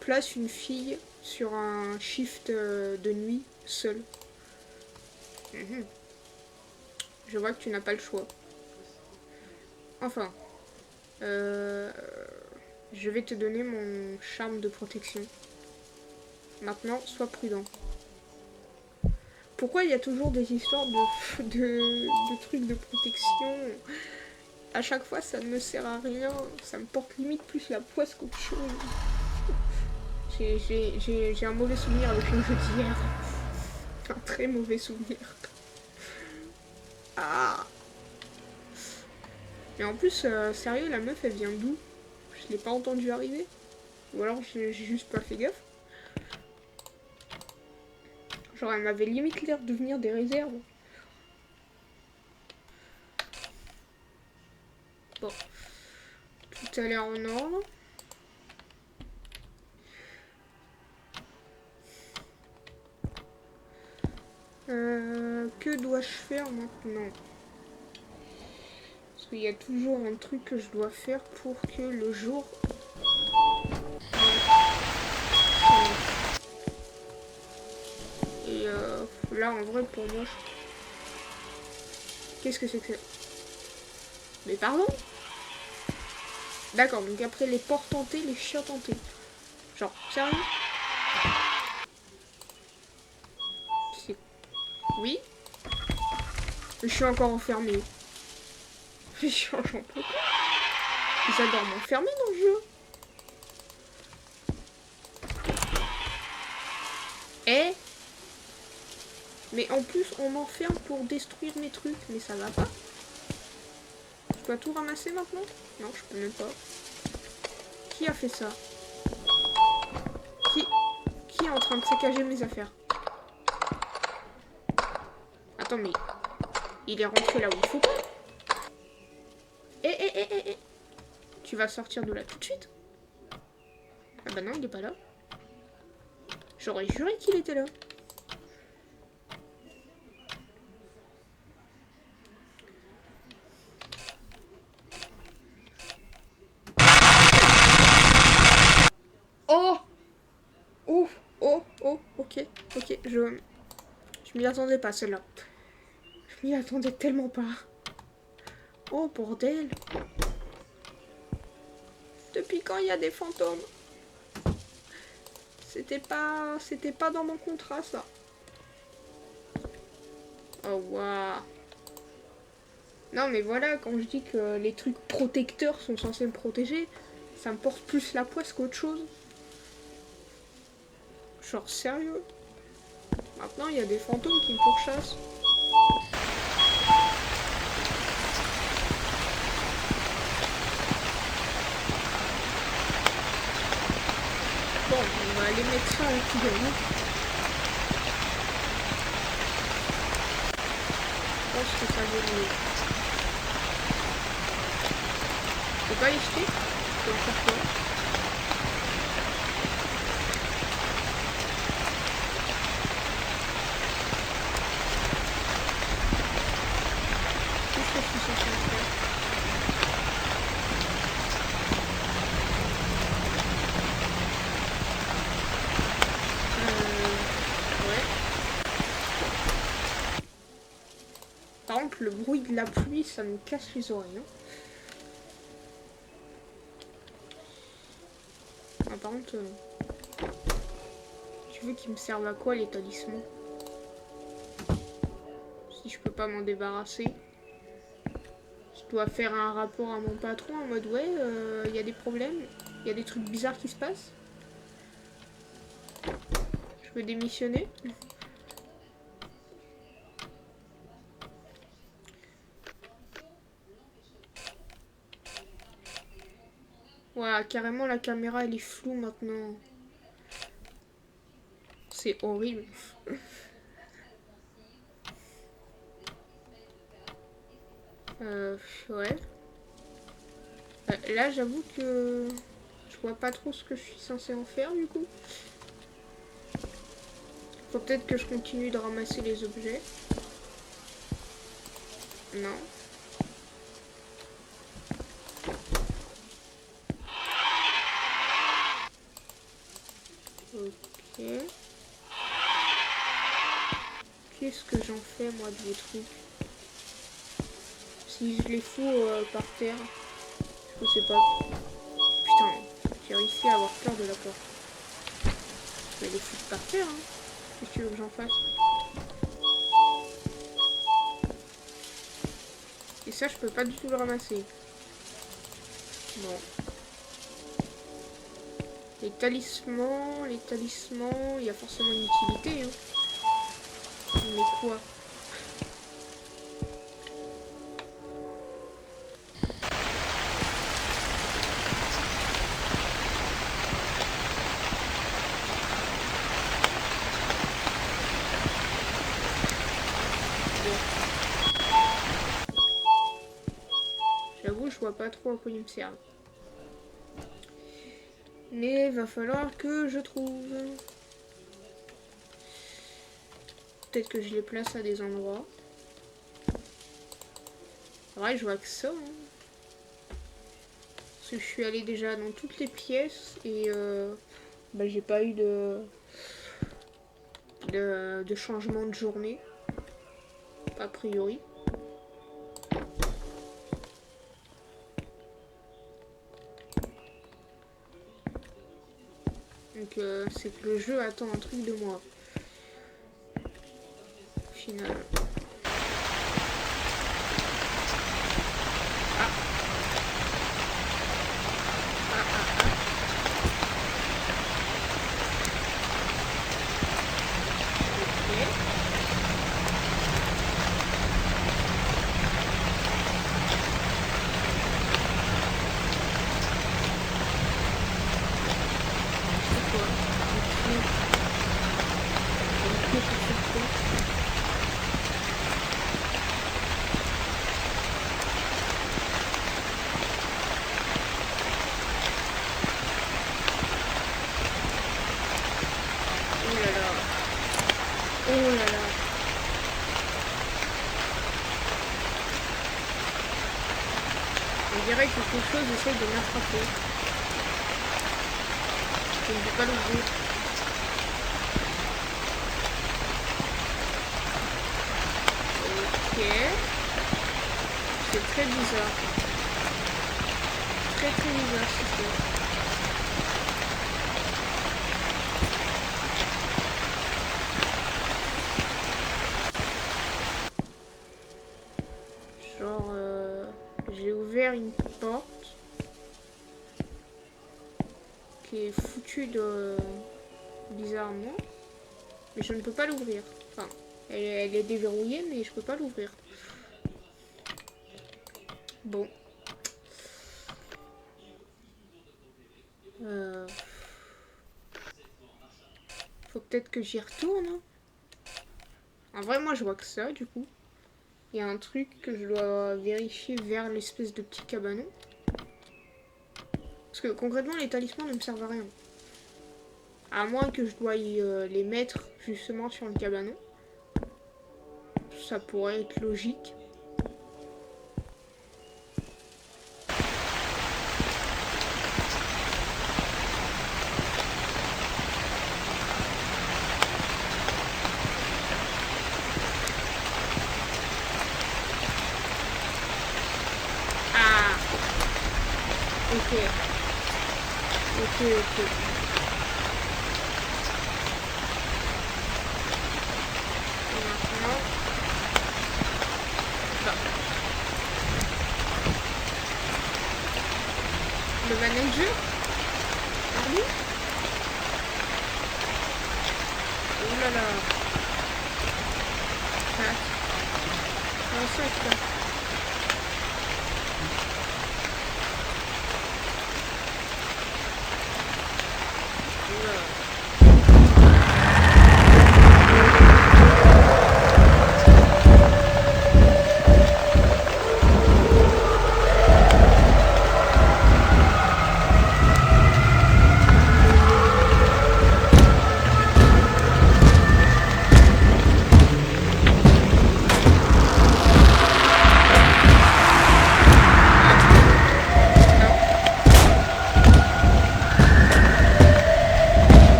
place une fille sur un shift de nuit seule? Je vois que tu n'as pas le choix. Enfin, je vais te donner mon charme de protection. Maintenant, sois prudent. Pourquoi il y a toujours des histoires de trucs de protection? À chaque fois, ça ne me sert à rien. Ça me porte limite plus la poisse qu'autre chose. J'ai un mauvais souvenir avec le jeu d'hier. Un très mauvais souvenir. Ah! Mais en plus, sérieux, la meuf, elle vient d'où? Je l'ai pas entendue arriver. Ou alors, j'ai juste pas fait gaffe. Genre, elle m'avait limite l'air de venir des réserves. Bon. Tout a l'air en ordre. Que dois-je faire maintenant? Parce qu'il y a toujours un truc que je dois faire pour que le jour... Et là, en vrai, pour moi... Qu'est-ce que c'est que ça? Mais pardon? D'accord, donc après les porcs tentés, les chiens tentés. Genre, sérieux? C'est... Oui? Je suis encore enfermée. J'en peux pas. Ils adorent m'enfermer dans le jeu. Eh? Mais en plus, on m'enferme pour détruire mes trucs. Mais ça va pas. Je dois tout ramasser maintenant? Non, je peux même pas. Qui a fait ça? Qui est en train de saccager mes affaires? Attends, mais... Il est rentré là où il faut pas. Eh. Tu vas sortir de là tout de suite? Ah bah non, il est pas là. J'aurais juré qu'il était là. Oh! Oh! Oh! Oh! Ok. Ok. Je m'y attendais pas, celle-là. Je m'y attendais tellement pas. Oh, bordel! Depuis quand il y a des fantômes? C'était pas dans mon contrat, ça. Oh, waouh. Non, mais voilà, quand je dis que les trucs protecteurs sont censés me protéger, ça me porte plus la poisse qu'autre chose. Genre, sérieux. Maintenant, il y a des fantômes qui me pourchassent. Bon, on va aller mettre ça à la poubelle. Je pense que ça vaut mieux. Je peux pas les jeter? Je peux en faire quoi? Qu'est-ce que je suis censée en faire? Ouais. Par contre, le bruit de la pluie, ça me casse les oreilles. Ah, par contre, tu veux qu'ils me servent à quoi les talismans? Si je peux pas m'en débarrasser. Je dois faire un rapport à mon patron en mode ouais, il y a des problèmes, il y a des trucs bizarres qui se passent. Je peux démissionner. Ouais, carrément la caméra elle est floue maintenant. C'est horrible. Ouais. Là j'avoue que je vois pas trop ce que je suis censée en faire du coup. Faut peut-être que je continue de ramasser les objets. Non. Ok. Qu'est-ce que j'en fais moi de vos trucs? Si je les fous par terre, je sais pas. Putain, j'ai réussi à avoir peur de la porte. Je vais les foutre par terre, hein. Qu'est-ce que tu veux que j'en fasse? Et ça, je peux pas du tout le ramasser. Bon. Les talismans, il y a forcément une utilité, hein. Mais quoi? J'avoue, je vois pas trop à quoi ils me servent. Mais va falloir que je trouve. Peut-être que je les place à des endroits. Ouais, je vois que ça. Hein. Parce que je suis allée déjà dans toutes les pièces et bah, j'ai pas eu de changement de journée. A priori. Donc c'est que le jeu attend un truc de moi. Au final. Oh là là. On dirait que quelque chose essaye de m'attraper. Je ne peux pas l'ouvrir. Ok. C'est très bizarre. Très bizarre ce truc. Genre, j'ai ouvert une porte qui est foutue de bizarrement, mais je ne peux pas l'ouvrir. Enfin, elle est déverrouillée, mais je peux pas l'ouvrir. Bon. Faut peut-être que j'y retourne. Hein. En vrai, moi, je vois que ça, du coup. Il y a un truc que je dois vérifier vers l'espèce de petit cabanon. Parce que concrètement, les talismans ne me servent à rien. À moins que je dois les mettre justement sur le cabanon. Ça pourrait être logique. Ah. Ok. Ok. Le manager? Pardon? Oh là là. Un sac là.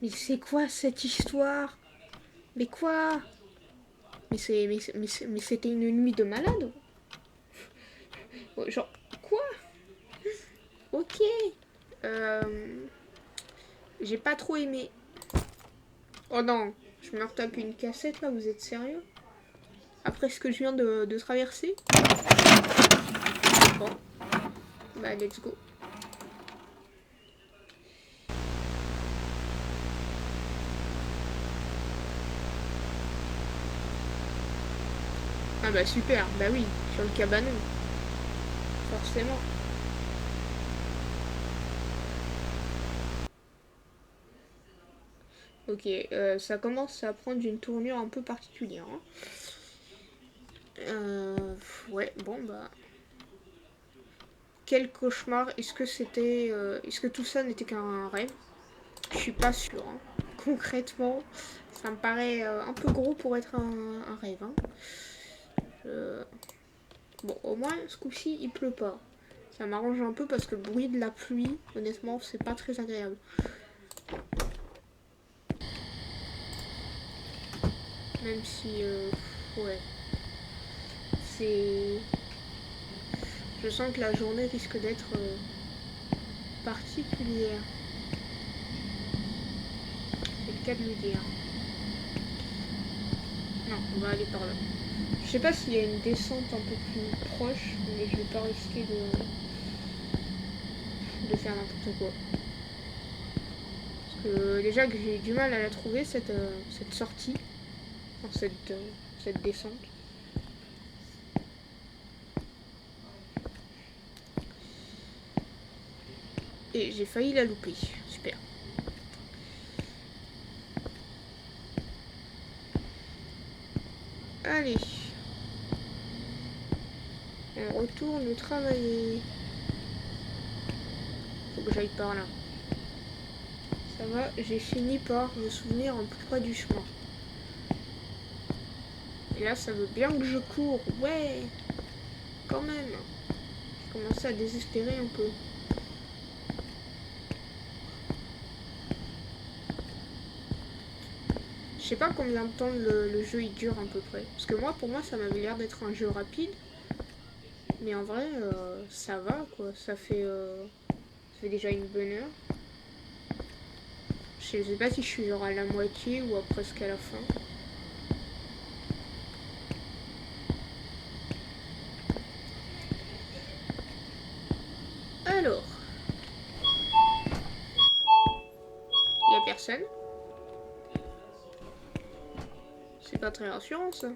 Mais c'est quoi cette histoire? Mais quoi? Mais c'était une nuit de malade? Genre, quoi? Ok. J'ai pas trop aimé. Oh non, je me retape une cassette là, vous êtes sérieux? Après ce que je viens de traverser? Bon. Bah, let's go. Ah bah super, bah oui, sur le cabanon. Forcément. Ok, ça commence à prendre une tournure un peu particulière. Hein. Ouais, bon bah... Quel cauchemar. Est-ce que c'était... Est-ce que tout ça n'était qu'un rêve? Je suis pas sûre. Hein. Concrètement, ça me paraît un peu gros pour être un rêve. Hein. Bon, au moins, ce coup-ci, il pleut pas. Ça m'arrange un peu parce que le bruit de la pluie, honnêtement, c'est pas très agréable. Même si... ouais. C'est... Je sens que la journée risque d'être particulière. C'est le cas de le dire. Non, on va aller par là. Je sais pas s'il y a une descente un peu plus proche, mais je vais pas risquer de faire n'importe quoi. Parce que déjà que j'ai du mal à la trouver, cette sortie, enfin, cette descente. Et j'ai failli la louper. Super. Allez. On retourne travailler. Faut que j'aille par là. Ça va, j'ai fini par me souvenir un peu près du chemin. Et là, ça veut bien que je cours. Ouais, quand même. J'ai commencé à désespérer un peu. Je sais pas combien de temps le jeu il dure à peu près. Parce que moi, pour moi, ça m'avait l'air d'être un jeu rapide. Mais en vrai, ça va quoi. Ça fait déjà une bonne heure. Je sais pas si je suis genre à la moitié ou à presque à la fin. Alors, il y a personne. C'est pas très rassurant ça.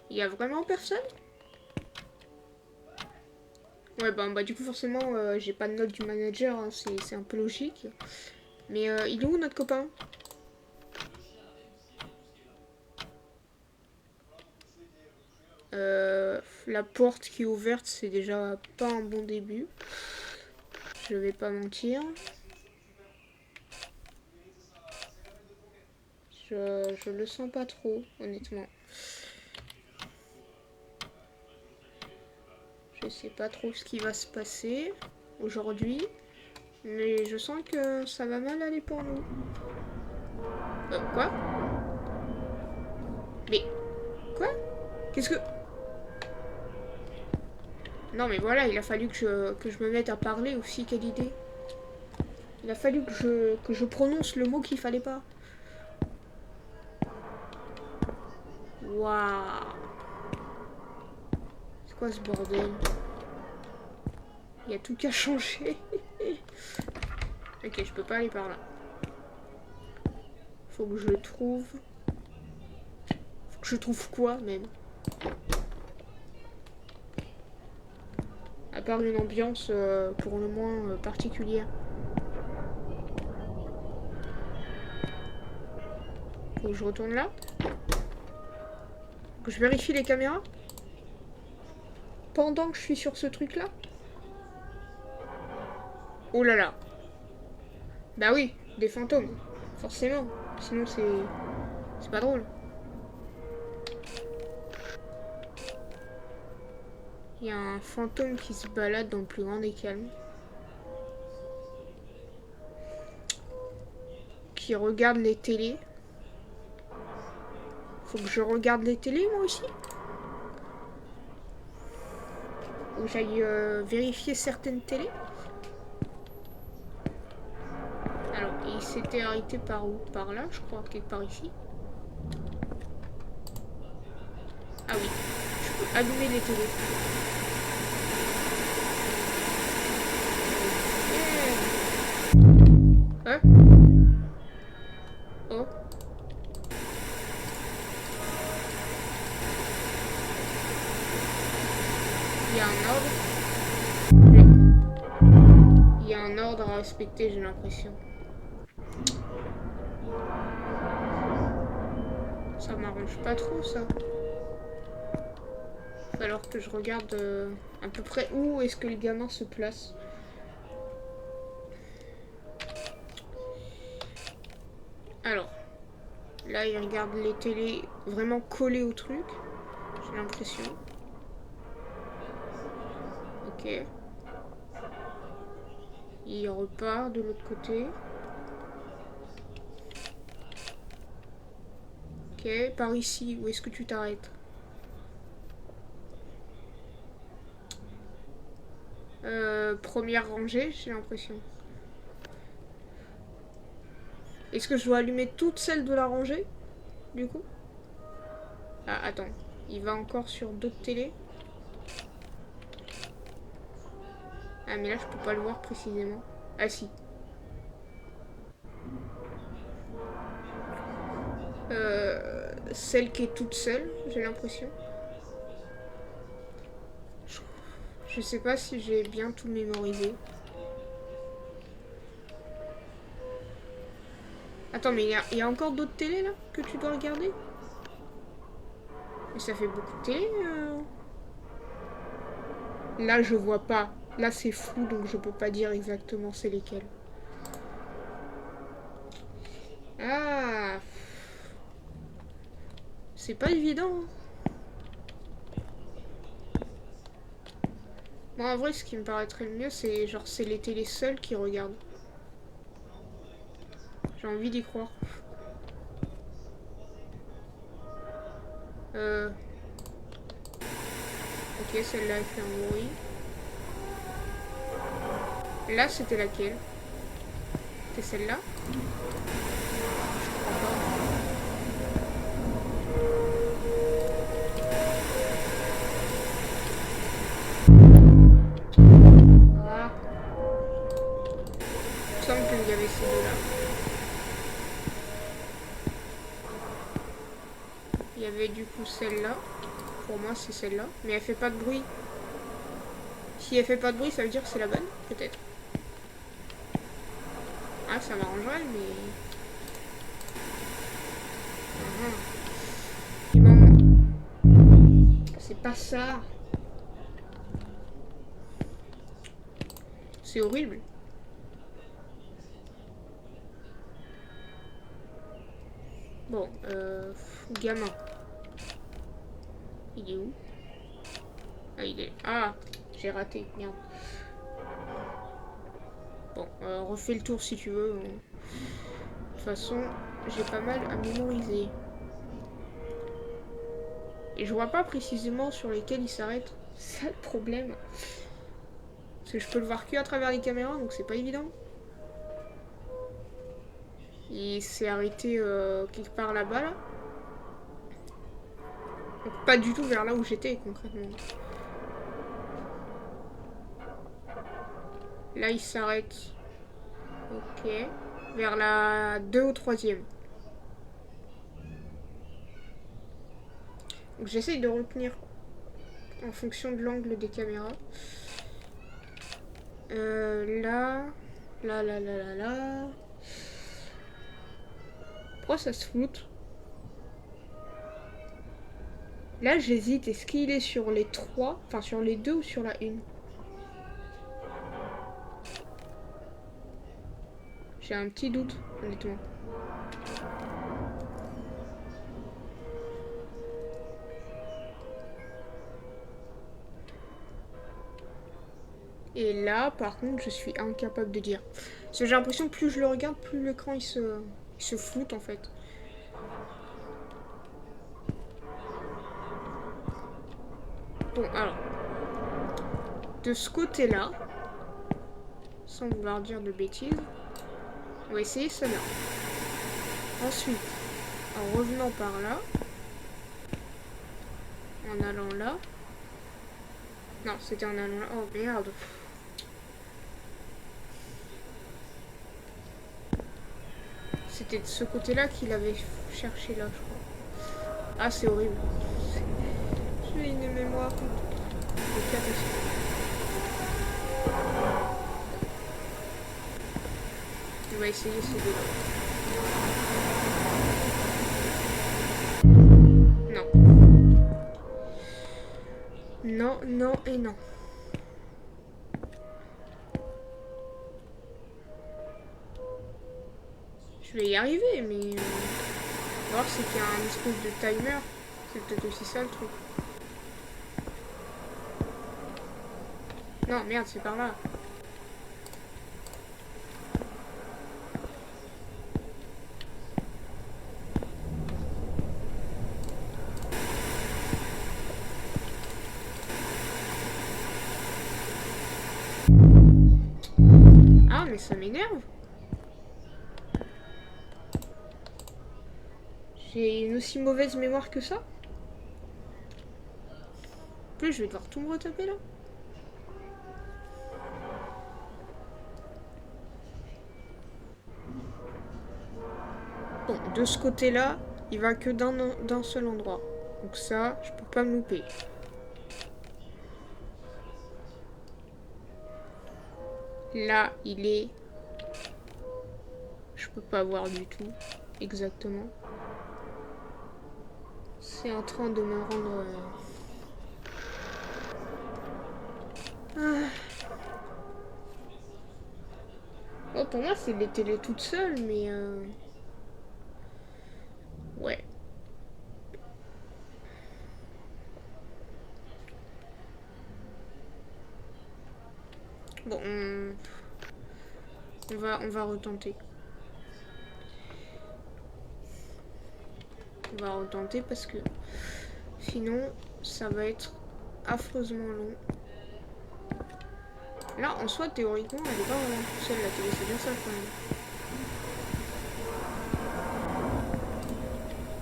Il y a vraiment personne? Ouais, bah du coup, forcément, j'ai pas de note du manager, hein, c'est un peu logique. Mais il est où notre copain? La porte qui est ouverte, c'est déjà pas un bon début. Je vais pas mentir. Je le sens pas trop, honnêtement. Je sais pas trop ce qui va se passer aujourd'hui. Mais je sens que ça va mal aller pour nous. Quoi? Mais... Quoi? Qu'est-ce que... Non mais voilà, il a fallu que je me mette à parler aussi, quelle idée. Il a fallu que je prononce le mot qu'il fallait pas. Waouh. C'est quoi ce bordel? Il y a tout qu'à changer. Ok, je peux pas aller par là. Faut que je trouve... Faut que je trouve quoi, même? À part une ambiance pour le moins particulière. Faut que je retourne là. Faut que je vérifie les caméras. Pendant que je suis sur ce truc là. Oh là là. Bah oui, des fantômes. Forcément. Sinon c'est pas drôle. Il y a un fantôme qui se balade dans le plus grand des calmes. Qui regarde les télés. Faut que je regarde les télés moi aussi. Ou j'aille vérifier certaines télés. Alors, il s'était arrêté par où? Par là, je crois, quelque part ici. Ah oui, je peux allumer les télés. Hein? Oh. Il y a un ordre. Il y a un ordre à respecter, j'ai l'impression. Ça m'arrange pas trop, ça. Il va falloir que je regarde à peu près où est-ce que le gamin se place. Alors, là, il regarde les télés vraiment collées au truc. J'ai l'impression. Ok. Il repart de l'autre côté. Ok, par ici, où est-ce que tu t'arrêtes? Première rangée, j'ai l'impression. Est-ce que je dois allumer toutes celles de la rangée, du coup? Ah, attends. Il va encore sur d'autres télés. Ah, mais là, je peux pas le voir précisément. Ah, si. Celle qui est toute seule, j'ai l'impression. Je sais pas si j'ai bien tout mémorisé. Attends, mais il y a encore d'autres télés là que tu dois regarder? Et ça fait beaucoup de télé. Là, je vois pas. Là, c'est flou, donc je peux pas dire exactement c'est lesquels. Ah, c'est pas évident. Hein. Moi, en vrai, ce qui me paraîtrait le mieux, c'est genre, c'est les télés seuls qui regardent. J'ai envie d'y croire. Ok, celle-là, elle fait un bruit. Là, c'était laquelle? C'était celle-là? Je crois pas. Ah. Il me semble qu'il y avait ces deux-là. Il y avait du coup celle-là. Pour moi, c'est celle-là. Mais elle fait pas de bruit. Si elle fait pas de bruit, ça veut dire que c'est la bonne, peut-être. Ah, ça m'arrangerait, mais... C'est pas ça. C'est horrible. Bon, gamin. Il est où? Ah, il est... Ah, j'ai raté, merde. Bon, refais le tour si tu veux. De toute façon, j'ai pas mal à mémoriser. Et je vois pas précisément sur lesquels il s'arrête. C'est ça le problème. Parce que je peux le voir que à travers les caméras, donc c'est pas évident. Il s'est arrêté quelque part là-bas, là. Donc pas du tout vers là où j'étais, concrètement. Là, il s'arrête. Ok. Vers la 2 ou 3e. Donc j'essaye de retenir en fonction de l'angle des caméras. Là. Là. Pourquoi ça se floute? Là, j'hésite. Est-ce qu'il est sur les 3? Enfin, sur les 2 ou sur la 1? J'ai un petit doute, honnêtement. Et là, par contre, je suis incapable de dire. Parce que j'ai l'impression que plus je le regarde, plus l'écran il se floute en fait. Bon, alors. De ce côté-là, sans vouloir dire de bêtises, on va essayer cela. Ensuite, en revenant par là, en allant là. Non, c'était en allant là. Oh merde. C'était de ce côté-là qu'il avait cherché là, je crois. Ah, c'est horrible. J'ai une mémoire de catastrophe. On va essayer ces deux-là. Non. Non et non. Je vais y arriver, mais... Alors, c'est qu'il y a un espèce de timer. C'est peut-être aussi ça le truc. Non, merde, c'est par là. Ah, mais ça m'énerve. J'ai une aussi mauvaise mémoire que ça. En plus, je vais devoir tout me retaper là. Bon, de ce côté-là, il va que d'un seul endroit. Donc ça, je peux pas me louper. Là, il est... Je peux pas voir du tout. Exactement. C'est en train de me rendre... Ah. Oh, pour moi, c'est les télés toutes seules, mais... Ouais. Bon, on va retenter. On va retenter parce que sinon, ça va être affreusement long. Là, en soi, théoriquement, elle est pas vraiment toute seule, la télé, c'est bien ça quand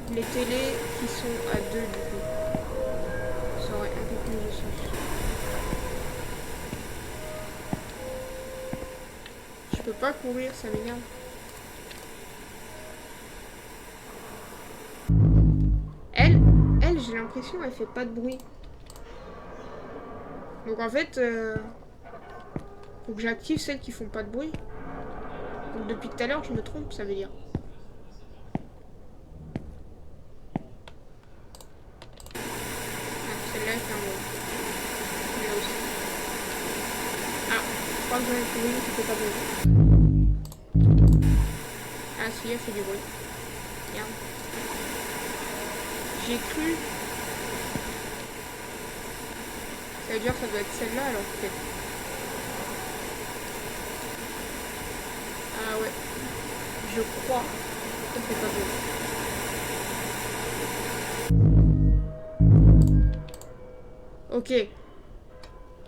même. Les télés qui sont à deux, du coup, ça aurait un peu plus de sens. Je peux pas courir, ça m'énerve. Elle, j'ai l'impression, elle fait pas de bruit. Donc en fait, faut que j'active celles qui font pas de bruit. Donc depuis tout à l'heure, je me trompe, ça veut dire. Ah, celle-là, elle fait un bruit. Celle-là aussi. Ah, je crois que j'en ai trouvé une qui fait pas de bruit. Ah si, elle fait du bruit. Merde. J'ai cru. Ça veut dire que ça doit être celle-là alors peut-être. Ah ouais. Je crois qu'elle fait pas de bruit.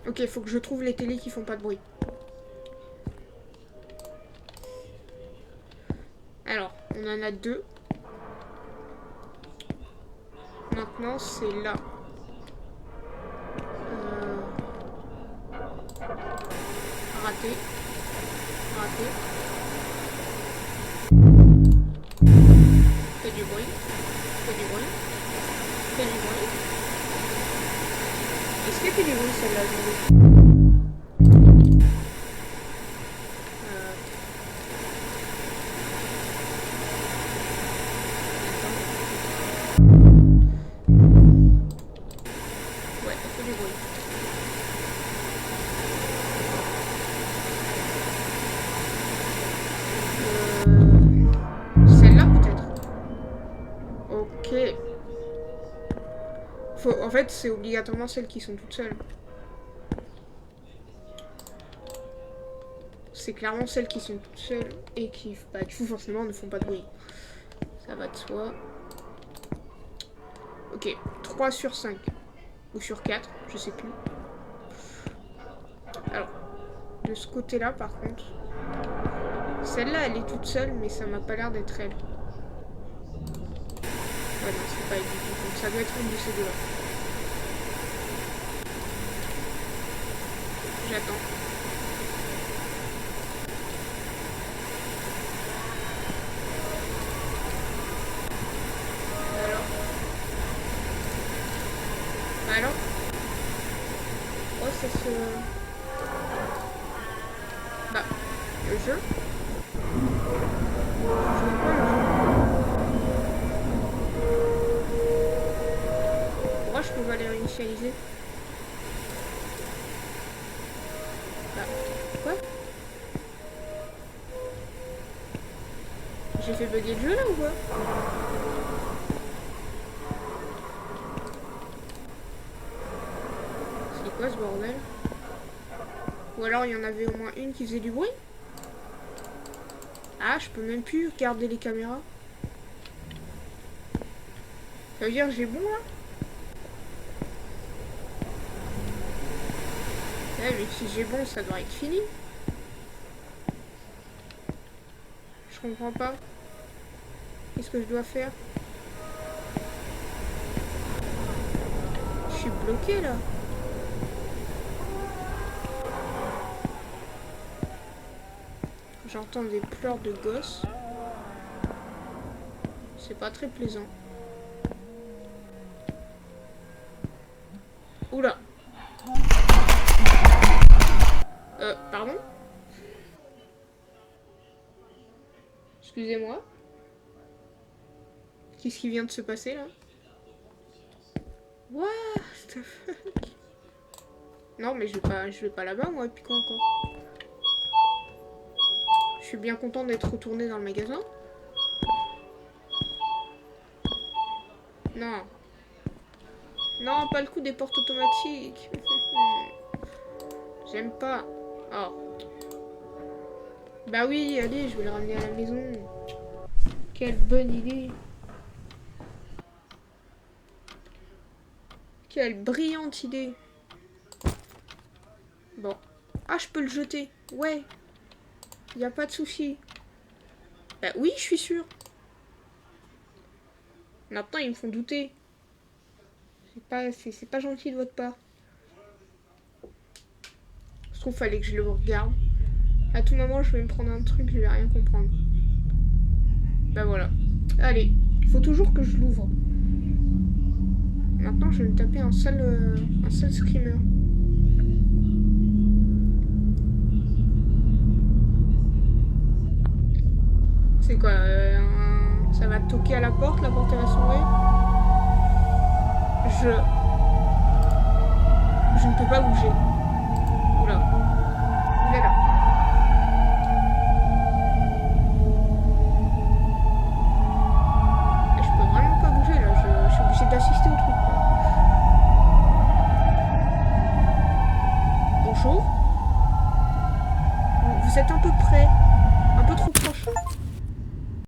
Ok. Ok, faut que je trouve les télés qui font pas de bruit. Alors, on en a deux. Maintenant, c'est là. Raté. Raté. Fait du bruit. Fait du bruit. Fait du bruit. Est-ce qu'elle fait du bruit celle-là, attendez. Ouais, elle fait du bruit. Celle-là peut-être. Ok. En fait, c'est obligatoirement celles qui sont toutes seules. C'est clairement celles qui sont toutes seules et qui, bah, du coup, forcément, ne font pas de bruit. Ça va de soi. Ok, 3 sur 5. Ou sur 4, je sais plus. Alors, de ce côté-là, par contre, celle-là, elle est toute seule, mais ça m'a pas l'air d'être elle. Ouais, non, c'est pas elle du tout. Donc ça doit être une de ces deux-là. J'attends. Alors, oh, ça se... Bah, le jeu. Je vois pas le jeu. Pourquoi je peux pas les réinitialiser? Bah, quoi? J'ai fait bugger le jeu là ou quoi? C'est quoi ce bordel? Ou alors il y en avait au moins une qui faisait du bruit? Ah, je peux même plus regarder les caméras. Ça veut dire que j'ai bon là? Ouais, mais si j'ai bon, ça doit être fini. Je comprends pas. Qu'est-ce que je dois faire? Je suis bloquée là. J'entends des pleurs de gosses. C'est pas très plaisant. Oula. Pardon? Excusez-moi. Qu'est-ce qui vient de se passer là? What the fuck? Non, mais je vais pas là-bas, moi, et puis quoi encore? Je suis bien content d'être retourné dans le magasin. Non. Non, pas le coup des portes automatiques. J'aime pas. Oh. Bah oui, allez, je vais le ramener à la maison. Quelle bonne idée. Quelle brillante idée. Bon. Ah, je peux le jeter. Ouais. Y a pas de souci. Bah oui, je suis sûre. Maintenant, ils me font douter. C'est pas gentil de votre part. Je trouve qu'il fallait que je le regarde. À tout moment, je vais me prendre un truc, je vais rien comprendre. Bah voilà. Allez, faut toujours que je l'ouvre. Maintenant, je vais me taper un seul screamer. C'est quoi ça va toquer à la porte va s'ouvrir. Je ne peux pas bouger.